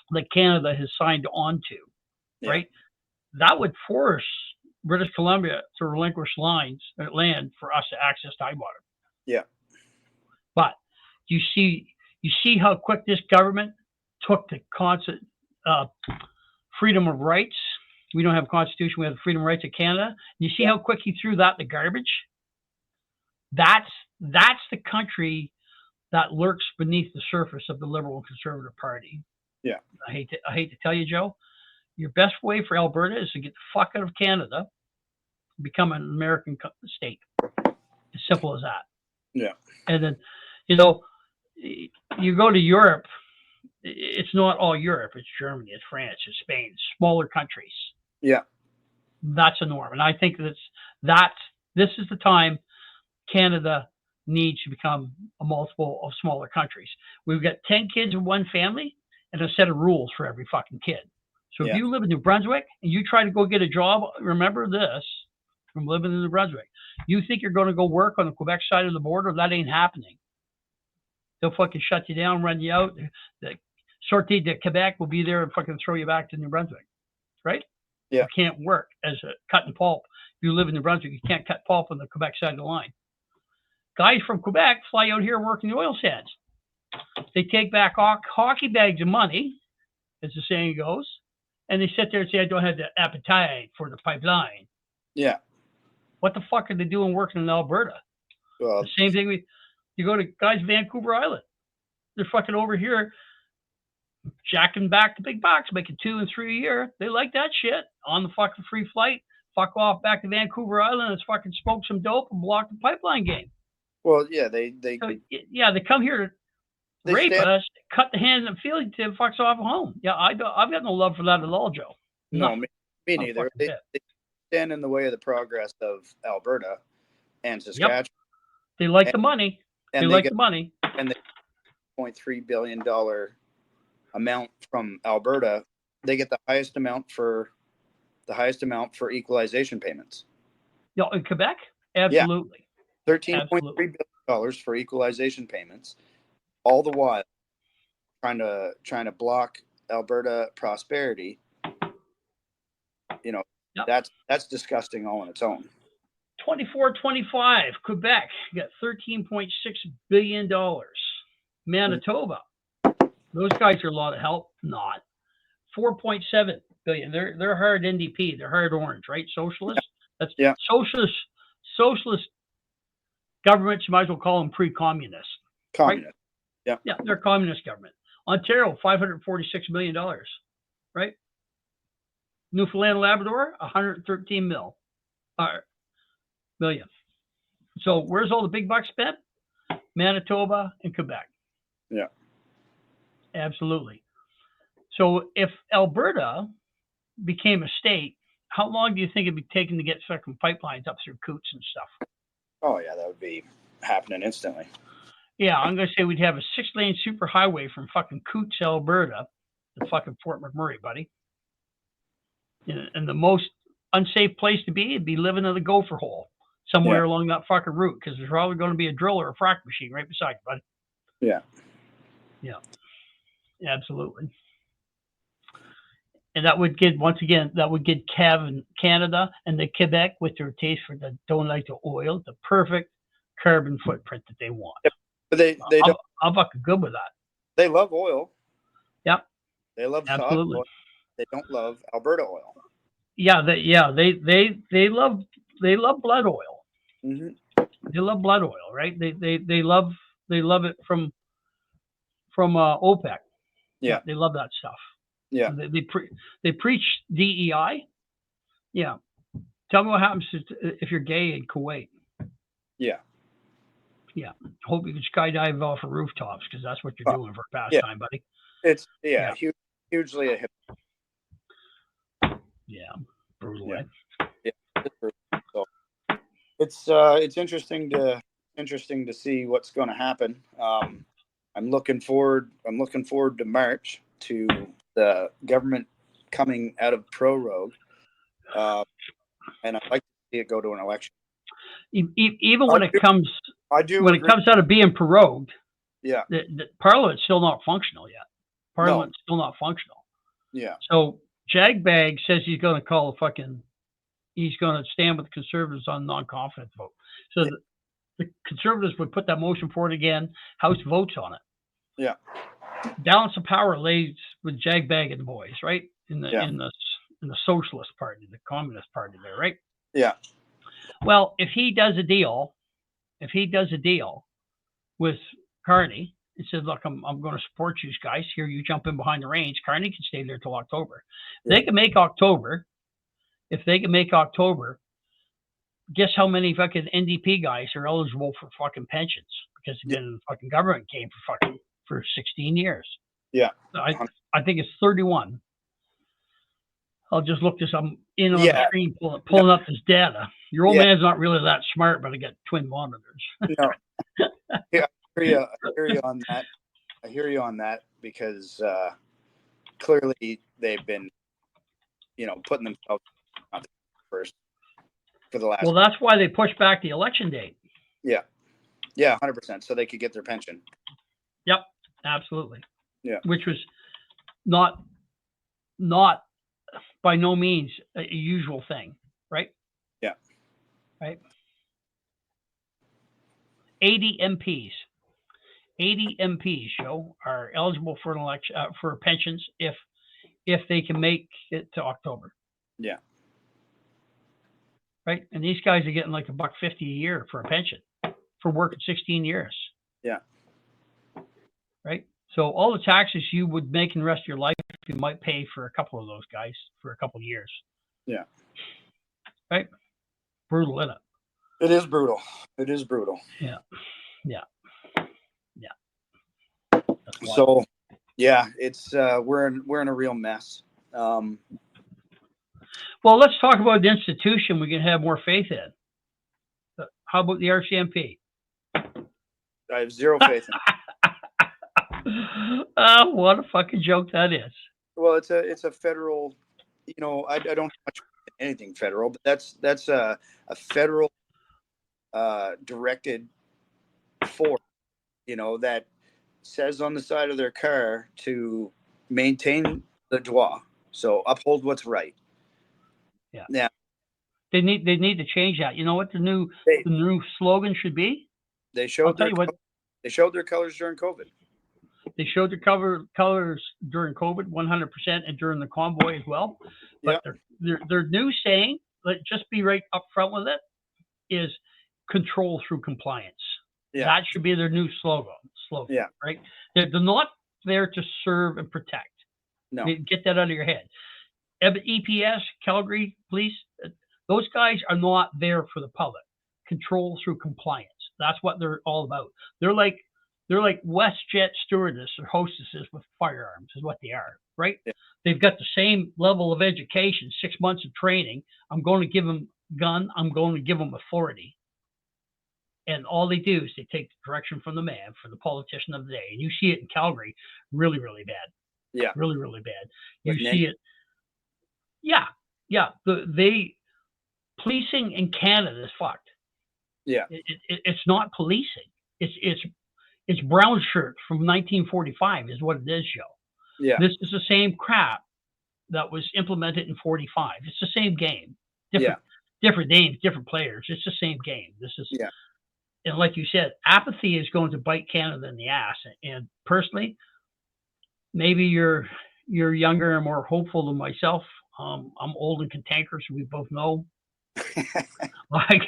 that Canada has signed on to, right? That would force British Columbia to relinquish land for us to access tidewater. Yeah. But you see how quick this government took the concept freedom of rights. We don't have a constitution. We have the freedom of rights of Canada. You see how quick he threw that in the garbage? That's the country that lurks beneath the surface of the Liberal and Conservative Party. Yeah. I hate to tell you, Joe, your best way for Alberta is to get the fuck out of Canada, become an American state. As simple as that. Yeah. And then, you go to Europe, it's not all Europe. It's Germany, it's France, it's Spain, smaller countries. Yeah. That's a norm. And I think this is the time Canada needs to become a multiple of smaller countries. We've got 10 kids in one family and a set of rules for every fucking kid. So if you live in New Brunswick and you try to go get a job, remember this from living in New Brunswick. You think you're going to go work on the Quebec side of the border? That ain't happening. They'll fucking shut you down, run you out. The Sortie de Quebec will be there and fucking throw you back to New Brunswick, right? Yeah. You can't work as a cutting pulp. If you live in New Brunswick, you can't cut pulp on the Quebec side of the line. Guys from Quebec fly out here and work in the oil sands. They take back hockey bags of money, as the saying goes, and they sit there and say, I don't have the appetite for the pipeline. Yeah. What the fuck are they doing working in Alberta? Well, the same thing you go to guys Vancouver Island. They're fucking over here jacking back the big bucks, making 2 and 3 a year. They like that shit. On the fucking free flight, fuck off back to Vancouver Island and fucking smoke some dope and block the pipeline game. Well, yeah, they come here to rape us, cut the hand and feeling to fucks off at home. Yeah, I've got no love for that at all, Joe. No, me neither. They stand in the way of the progress of Alberta and Saskatchewan. Yep. They like the money. They like the money. And the $0.3 billion amount from Alberta, they get the highest amount for equalization payments. Yeah, in Quebec? Absolutely. Yeah. $13.3 billion for equalization payments, all the while trying to block Alberta prosperity. That's disgusting all on its own. 24-25, Quebec got $13.6 billion. Manitoba, those guys are a lot of help. Not 4.7 billion. They're hard NDP. They're hard orange, right? Socialist. That's socialist governments. You might as well call them pre-communist. Communist. Right? Yeah. Yeah, they're a communist government. Ontario, $546 million, right? Newfoundland and Labrador, $113 million. Million. So where's all the big bucks spent? Manitoba and Quebec. Yeah. Absolutely. So if Alberta became a state, how long do you think it'd be taking to get fucking pipelines up through Coots and stuff? Oh yeah, that would be happening instantly. Yeah, I'm gonna say we'd have a 6-lane superhighway from fucking Coots, Alberta, to fucking Fort McMurray, buddy. And the most unsafe place to be would be living in a gopher hole somewhere along that fucking route, because there's probably going to be a drill or a frac machine right beside you, buddy. Yeah. Yeah. Absolutely. And that would get, once again, Canada and the Quebec, with their taste for the don't like the oil, the perfect carbon footprint that they want. Yep. But I'm fucking good with that. They love oil. Yep. They love absolutely. Oil. They don't love Alberta oil. Yeah, they love blood oil. Mm-hmm. They love blood oil, right? They love it from OPEC. Yeah, they love that stuff. Yeah, they preach DEI. Yeah, tell me what happens if you're gay in Kuwait. Yeah, yeah. Hope you can skydive off of rooftops, because that's what you're doing for pastime, buddy. It's hugely a hip. Yeah, brutal. Yeah. It's brutal. So it's interesting to see what's going to happen. I'm looking forward to March, to the government coming out of prorogue, and I'd like to see it go to an election. Even when it comes out of being prorogued, yeah, the Parliament's still not functional yet. Parliament's still not functional. Yeah. So Jagbag says he's going to stand with the Conservatives on non-confidence vote. So the Conservatives would put that motion forward again. House votes on it. Yeah. Balance of power lays with Jagbag and the boys, right? In the Socialist Party, the Communist Party there, right? Yeah. Well, if he does a deal with Carney and says, "Look, I'm going to support you guys. Here, you jump in behind the reins. Carney can stay there till October. Yeah. They can make October. If they can make October, guess how many fucking NDP guys are eligible for fucking pensions, because they've been in the fucking government game for 16 years. Yeah. I think it's 31. I'll just look this. I'm in on the screen pulling up this data. Your old man's not really that smart, but I got twin monitors. No. Yeah, I hear you on that. I hear you on that, because clearly they've been, putting themselves first for the last. Well, that's why they pushed back the election date. Yeah. Yeah, 100%. So they could get their pension. Yep, absolutely. Yeah. Which was not by no means a usual thing, right? Yeah. Right. 80 MPs are eligible for an election for pensions if they can make it to October. Yeah. Right, and these guys are getting like $1.50 a year for a pension for working 16 years. Yeah. Right. So all the taxes you would make in the rest of your life, you might pay for a couple of those guys for a couple of years. Yeah. Right. Brutal, isn't it? It is brutal. It is brutal. Yeah. Yeah. So, it's we're in a real mess. Well, let's talk about the institution we can have more faith in. How about the RCMP? I have zero faith in it. What a fucking joke that is. Well, it's a federal. I don't have much anything federal, but that's a federal directed force. That says on the side of their car to maintain the droit, so uphold what's right. Yeah. Now they need to change that. You know what the new slogan should be? They showed their colors during COVID. They showed their colors during COVID 100%, and during the convoy as well. But their new saying, let's just be right up front with it, is control through compliance. Yeah. That should be their new slogan. Yeah. Right? They're not there to serve and protect. No. Get that out of your head. EPS, Calgary Police, those guys are not there for the public. control through compliance. That's what they're all about. They're like WestJet stewardess or hostesses with firearms is what they are, right? Yeah. They've got the same level of education, 6 months of training. I'm going to give them gun. I'm going to give them authority. And all they do is they take the direction from the man, from the politician of the day. And you see it in Calgary really, really bad. Yeah. Really, really bad. You With see it. Yeah. Yeah. Policing in Canada is fucked. Yeah. It's not policing. It's brown shirt from 1945 is what it is, Joe. Yeah. This is the same crap that was implemented in 45. It's the same game. Different names, different players. It's the same game. This is And like you said, apathy is going to bite Canada in the ass. And personally, maybe you're younger and more hopeful than myself. I'm old and cantankerous, we both know. Like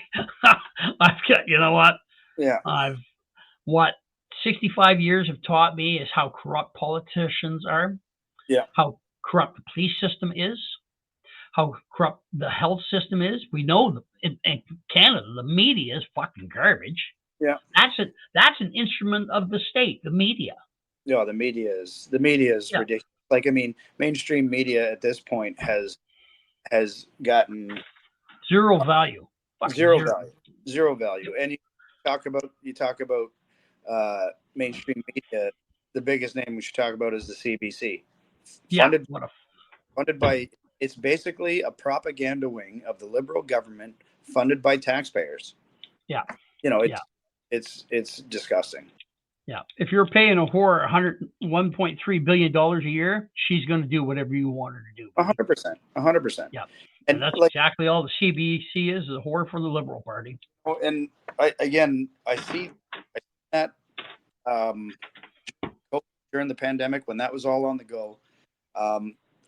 I've got, you know what? Yeah. What 65 years have taught me is how corrupt politicians are. Yeah. How corrupt the police system is. How corrupt the health system is. We know in Canada, the media is fucking garbage. Yeah. That's an instrument of the state, the media. No, the media is ridiculous. Like, I mean, mainstream media at this point has gotten zero value. Zero value. And you talk about mainstream media. The biggest name we should talk about is the CBC. Funded by. It's basically a propaganda wing of the Liberal government, funded by taxpayers. Yeah. It's disgusting. Yeah. If you're paying a whore $1.3 billion a year, she's going to do whatever you want her to do. 100%. Yeah. And that's exactly all the CBC is a whore for the Liberal Party. Oh, and I see that during the pandemic when that was all on the go.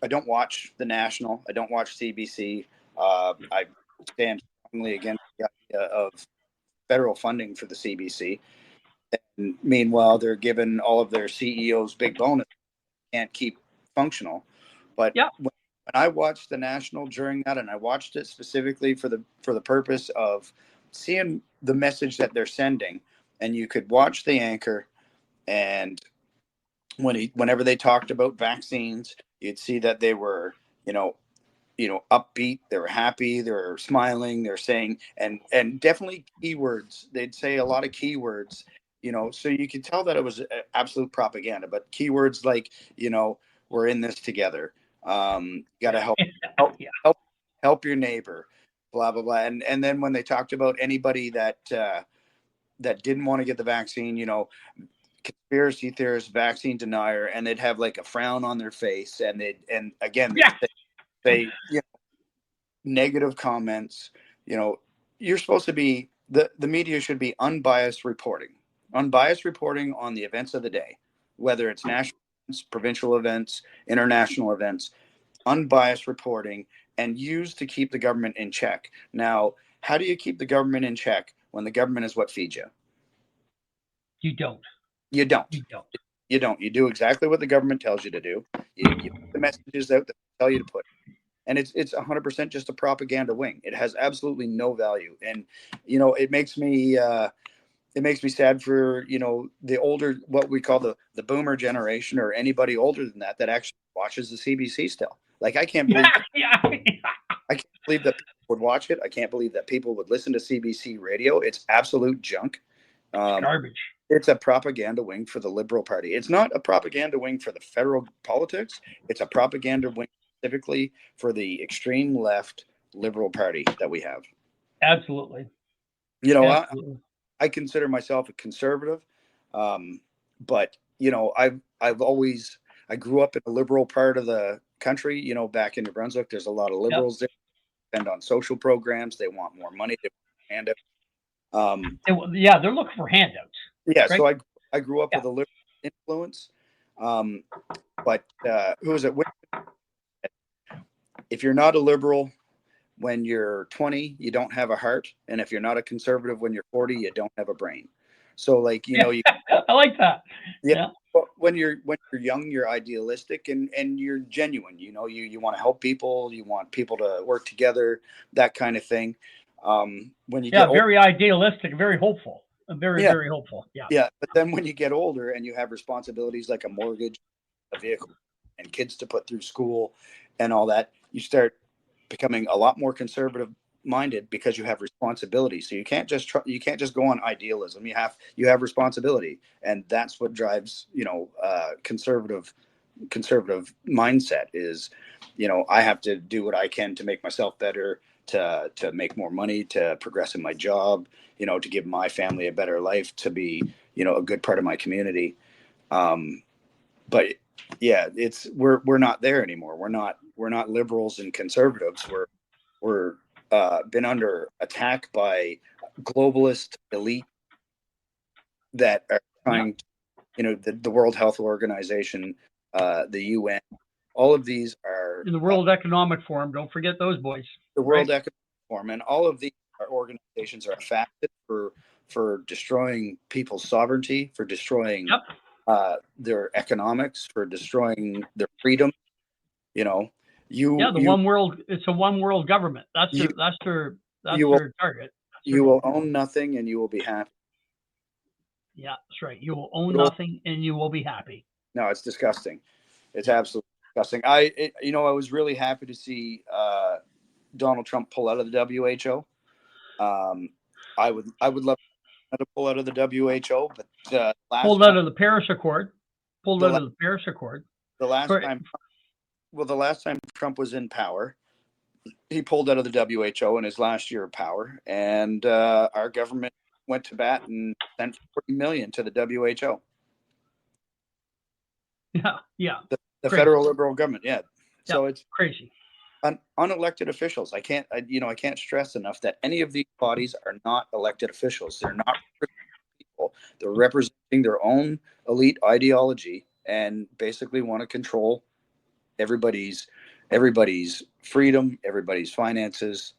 I don't watch the National. I don't watch CBC. I stand strongly against the idea of federal funding for the CBC. And meanwhile, they're giving all of their CEOs big bonus. Can't keep functional. But when I watched the National during that, and I watched it specifically for the purpose of seeing the message that they're sending, and you could watch the anchor, and whenever they talked about vaccines, you'd see that they were, upbeat. They were happy. They were smiling. They're saying, and definitely keywords. They'd say a lot of keywords, so you could tell that it was absolute propaganda. But keywords like, we're in this together. Got to help your neighbor, blah blah blah. And then when they talked about anybody that didn't want to get the vaccine, conspiracy theorist, vaccine denier, and they'd have like a frown on their face, and they negative comments. You're supposed to be the media should be unbiased reporting on the events of the day, whether it's national events, provincial events, international events, unbiased reporting, and used to keep the government in check. Now, how do you keep the government in check when the government is what feeds you? You don't. You don't. You do exactly what the government tells you to do. You put the messages out that tell you to put. And it's 100% just a propaganda wing. It has absolutely no value. And, it makes me sad for, the older, what we call the boomer generation, or anybody older than that actually watches the CBC still. Like, I can't believe I can't believe that people would watch it. I can't believe that people would listen to CBC radio. It's absolute junk. Garbage. It's a propaganda wing for the Liberal Party. It's not a propaganda wing for the federal politics. It's a propaganda wing specifically for the extreme left Liberal Party that we have. Absolutely. Absolutely. I consider myself a conservative, but I grew up in a liberal part of the country. Back in New Brunswick, there's a lot of liberals there. They spend on social programs. They want more money. They want handouts. They're looking for handouts. Yeah, right? So I grew up with a liberal influence. But who is it? If you're not a liberal when you're 20, you don't have a heart, and if you're not a conservative when you're 40, you don't have a brain. So, like, I like that. Yeah. But when you're young, you're idealistic and you're genuine. You want to help people. You want people to work together. That kind of thing. When you Yeah, get old, very idealistic, very hopeful, very, yeah, very hopeful. Yeah. yeah. But then when you get older and you have responsibilities like a mortgage, a vehicle, and kids to put through school, and all that, you start becoming a lot more conservative minded because you have responsibility. So you can't just go on idealism. You have responsibility, and that's what drives conservative mindset is, I have to do what I can to make myself better, to make more money, to progress in my job, to give my family a better life, to be, a good part of my community. But yeah, we're not there anymore. We're not liberals and conservatives. We're been under attack by globalist elite that are Yeah. trying, the World Health Organization, the UN. All of these are In the World Economic Forum, don't forget those boys. the Right. World Economic Forum, and all of these organizations are affected for destroying people's sovereignty, for destroying Yep. their economics, for destroying their freedom. You know, Yeah, the you one world. It's a one world government. That's you their. That's their. That's you will their target. That's their you will goal. own nothing and you will be happy. Yeah, that's right. You will own It'll, nothing and you will be happy. no, it's disgusting. It's Yeah. absolutely disgusting. I was really happy to see Donald Trump pull out of the WHO. I would love to pull out of the WHO, but Pulled out of the Paris Accord. Pulled the, out la- of the Paris Accord. the last For, time, the last time Trump was in power, he pulled out of the WHO in his last year of power, and our government went to bat and sent 40 million to the WHO. yeah. Yeah. The Crazy. federal liberal government, yeah. Yeah. So it's Crazy. unelected officials. I can't stress enough that any of these bodies are not elected officials. They're not people. They're representing their own elite ideology and basically want to control everybody's freedom, everybody's finances.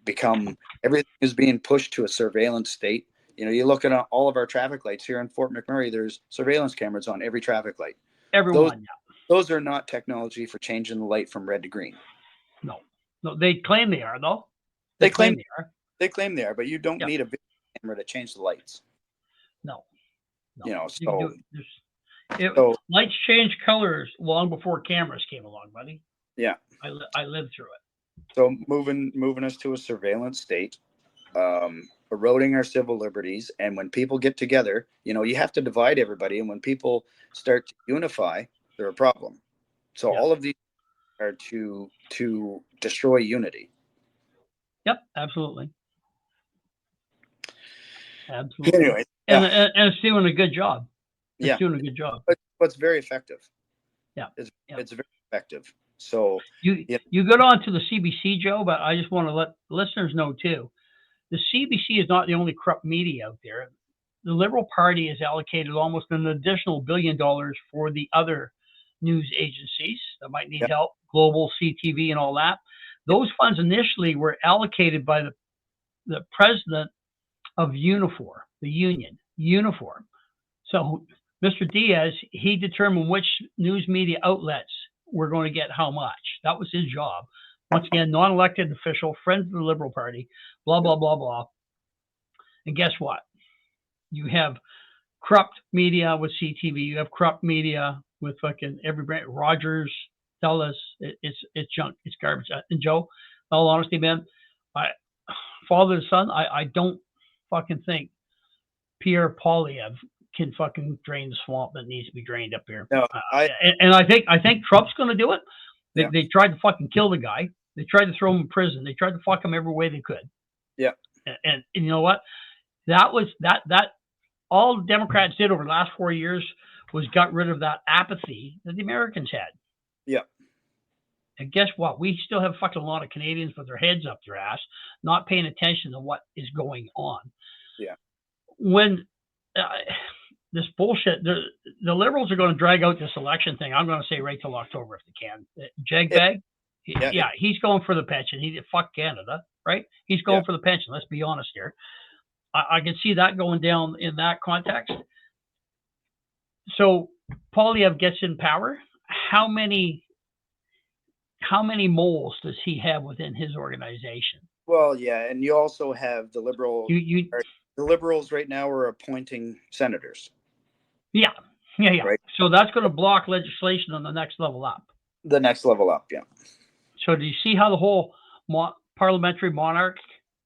Become everything is being pushed to a surveillance state. You look at all of our traffic lights here in Fort McMurray. There's surveillance cameras on every traffic light. Those Everyone. Yeah. those are not technology for changing the light from red to green. No. No. They claim they are though. They claim claim they are. they claim they are, but you don't Yeah. need a video camera to change the lights. No. No. You can So do it. Lights change colors long before cameras came along, buddy. yeah. I lived through it. So moving us to a surveillance state, eroding our civil liberties, and when people get together, you have to divide everybody, and when people start to unify, they're a problem. So Yeah. all of these are to destroy unity. Yep. Absolutely. Absolutely. Anyway, And it's doing a good job. It's yeah, doing a good job. but it's very effective. Yeah. It's very effective. So You got on to the CBC, Joe, but I just want to let listeners know too. The CBC is not the only corrupt media out there. The Liberal Party has allocated almost an additional $1 billion for the other news agencies that might need help, Global, CTV, and all that. Those funds initially were allocated by the president of Unifor, the union, Uniform. So Mr. Diaz, he determined which news media outlets were going to get how much. That was his job. Once again, non-elected official, friends of the Liberal Party, blah, blah, blah, blah. And guess what? You have corrupt media with CTV. You have corrupt media with fucking every brand. Rogers, Telus, it's junk. It's garbage. And Joe, in all honesty, man, father to son, I don't fucking think Pierre Poilievre can fucking drain the swamp that needs to be drained up here. no, and I think Trump's going to do it. Yeah. They tried to fucking kill the guy. They tried to throw him in prison. They tried to fuck him every way they could. Yeah. And you know what? That was that all Democrats did over the last 4 years was got rid of that apathy that the Americans had. Yeah. And guess what? We still have fucking a lot of Canadians with their heads up their ass, not paying attention to what is going on. Yeah. When this bullshit, the Liberals are going to drag out this election thing. I'm going to say right till October if they can. Jagbag, he's going for the pension. Fuck Canada, right? He's going for the pension. Let's be honest here. I can see that going down in that context. So Poilievre gets in power. How many moles does he have within his organization? Well, yeah, and you also have the You the liberals right now are appointing senators, yeah, yeah. right? So that's going to block legislation on the next level up. The next level up, yeah. So do you see how the whole parliamentary monarch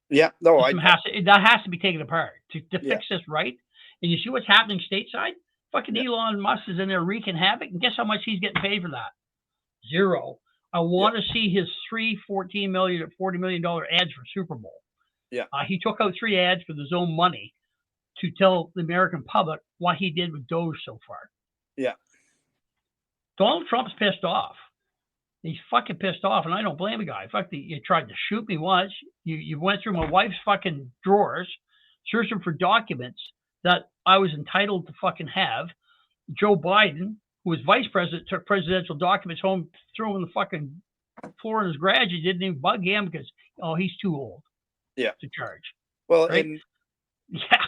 Yeah, no, system has to be taken apart to yeah, fix this right? And you see what's happening stateside? Fucking yeah, Elon Musk is in there wreaking havoc, and guess how much he's getting paid for that? Zero. I yeah, want to see his $14 million or $40 million ads for Super Bowl. yeah, He took out 3 ads for his own money to tell the American public what he did with Doge so far. yeah, Donald Trump's pissed off. He's fucking pissed off, and I don't blame the guy. Fuck, you tried to shoot me once. You went through my wife's fucking drawers, searching for documents that I was entitled to fucking have. Joe Biden, who was vice president, took presidential documents home, threw them in the fucking floor in his garage. He didn't even bug him because, he's too old yeah. to charge. Well, Right? and Yeah.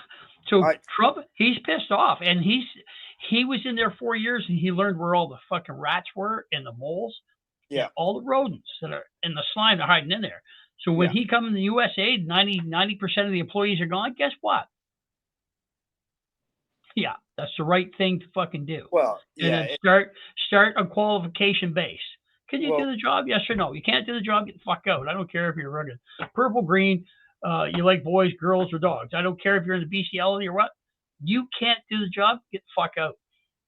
So Trump, he's pissed off, and he was in there 4 years, and he learned where all the fucking rats were and the moles, yeah, and all the rodents that are in the slime are hiding in there. So when yeah. he comes in the USA, 90% of the employees are gone. Guess what? Yeah, that's the right thing to fucking do. Well, And yeah, then start a qualification base. Can you well, do the job? Yes or no? You can't do the job, get the fuck out. I don't care if you're running purple, green, you like boys, girls, or dogs. I don't care if you're in the bestiality or what. You can't do the job, get the fuck out.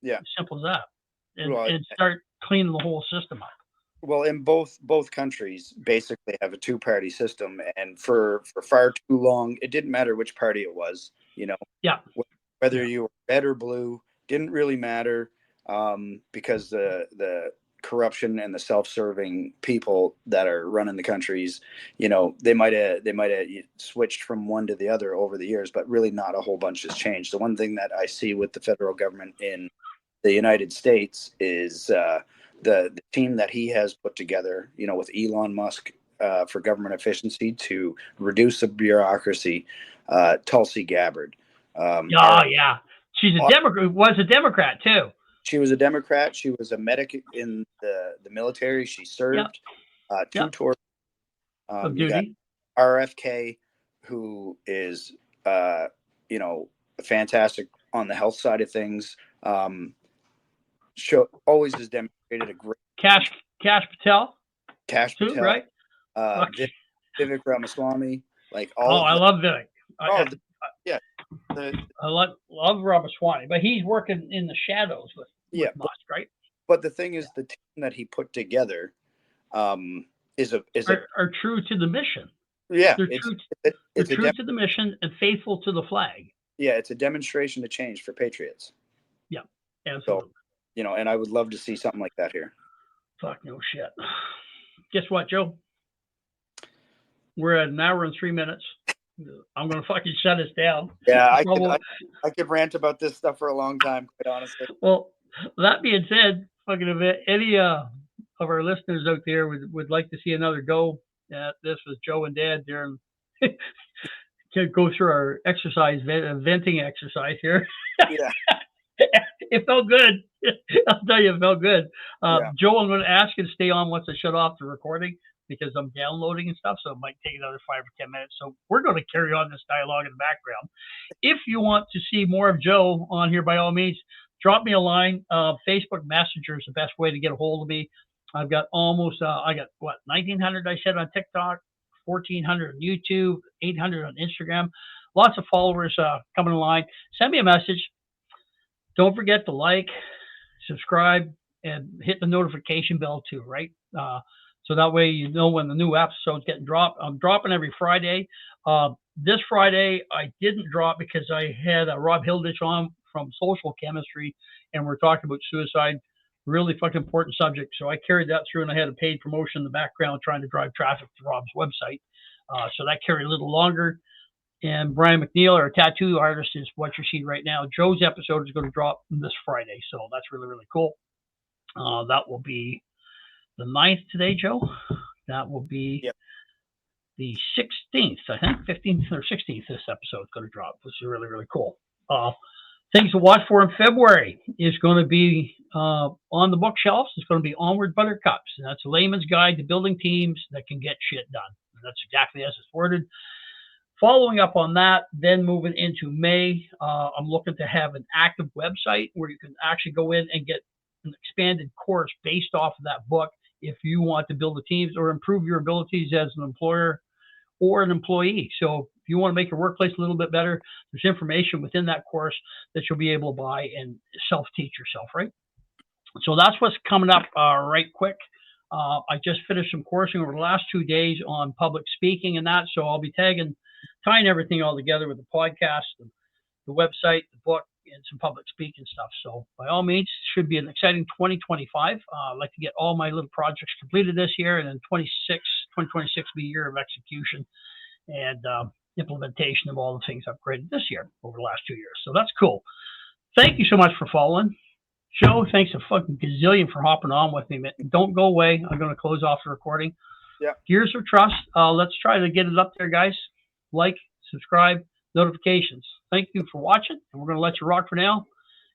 yeah. As simple as that. And, Well, and start cleaning the whole system up. Well, in both countries basically have a two-party system, and for far too long, it didn't matter which party it was. Yeah. Whether Yeah. you were red or blue didn't really matter, because the corruption and the self-serving people that are running the countries, they might have switched from one to the other over the years, but really not a whole bunch has changed. The one thing that I see with the federal government in the United States is the team that he has put together, with Elon Musk, for government efficiency to reduce the bureaucracy. Tulsi Gabbard. Yeah. She's a Democrat. Was a Democrat too. She was a Democrat. She was a medic in the military. She served two tours. Of You got duty. RFK, who is fantastic on the health side of things. Always has demonstrated a great Cash Patel. Cash Too, Patel, right? Vivek Ramaswamy, like Oh, I love Vivek. I love Ramaswamy, but he's working in the shadows with Musk, right? But the thing is, the team that he put together are true to the mission. Yeah, they're true to the mission and faithful to the flag. Yeah, it's a demonstration of change for patriots. Yeah, absolutely. So, and I would love to see something like that here. Fuck no shit. Guess what, Joe? We're at an hour and 3 minutes. I'm gonna fucking shut us down. Yeah, I could rant about this stuff for a long time, quite honestly. Well, that being said, fucking if any of our listeners out there would like to see another go at this with Joe and Dad there, to go through our venting exercise here. Yeah. It felt good. I'll tell you, it felt good. Joe, I'm going to ask you to stay on once I shut off the recording because I'm downloading and stuff, so it might take another 5 or 10 minutes. So we're going to carry on this dialogue in the background. If you want to see more of Joe on here, by all means, drop me a line. Facebook Messenger is the best way to get a hold of me. I've got 1,900 I said on TikTok, 1,400 on YouTube, 800 on Instagram. Lots of followers coming in line. Send me a message. Don't forget to like, subscribe, and hit the notification bell too, right? So that way you know when the new episode's getting dropped. I'm dropping every Friday. This Friday I didn't drop because I had Rob Hilditch on from Social Chemistry, and we're talking about suicide. Really fucking important subject. So I carried that through, and I had a paid promotion in the background trying to drive traffic to Rob's website. So that carried a little longer. And Brian McNeil, our tattoo artist, is what you're seeing right now. Joe's episode is going to drop this Friday, so that's really, really cool. That will be the 9th today, Joe. That will be the 16th, I think, 15th or 16th. This episode is going to drop, which is really, really cool. Things to watch for in February is going to be on the bookshelves. It's going to be Onward Buttercups, and that's a layman's guide to building teams that can get shit done. And that's exactly as it's worded. Following up on that, then moving into May, I'm looking to have an active website where you can actually go in and get an expanded course based off of that book if you want to build the teams or improve your abilities as an employer or an employee. So if you want to make your workplace a little bit better, there's information within that course that you'll be able to buy and self-teach yourself, right? So that's what's coming up right quick. I just finished some coursing over the last 2 days on public speaking and that, so I'll be tying everything all together with the podcast, the website, the book, and some public speaking stuff. So by all means, should be an exciting 2025. I'd like to get all my little projects completed this year, and then 2026 will be a year of execution and implementation of all the things I've created this year over the last 2 years. So that's cool. Thank you so much for following. Joe, thanks a fucking gazillion for hopping on with me, man. Don't go away. I'm going to close off the recording. Yeah. Gears of Trust. Let's try to get it up there, guys. Like, subscribe, notifications. Thank you for watching, and we're going to let you rock for now.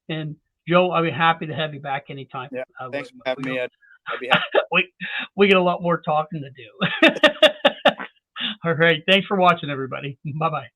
And Joe, I'll be happy to have you back anytime. Yeah. Thanks for having me. I'd be happy. we get a lot more talking to do. All right. Thanks for watching, everybody. Bye-bye.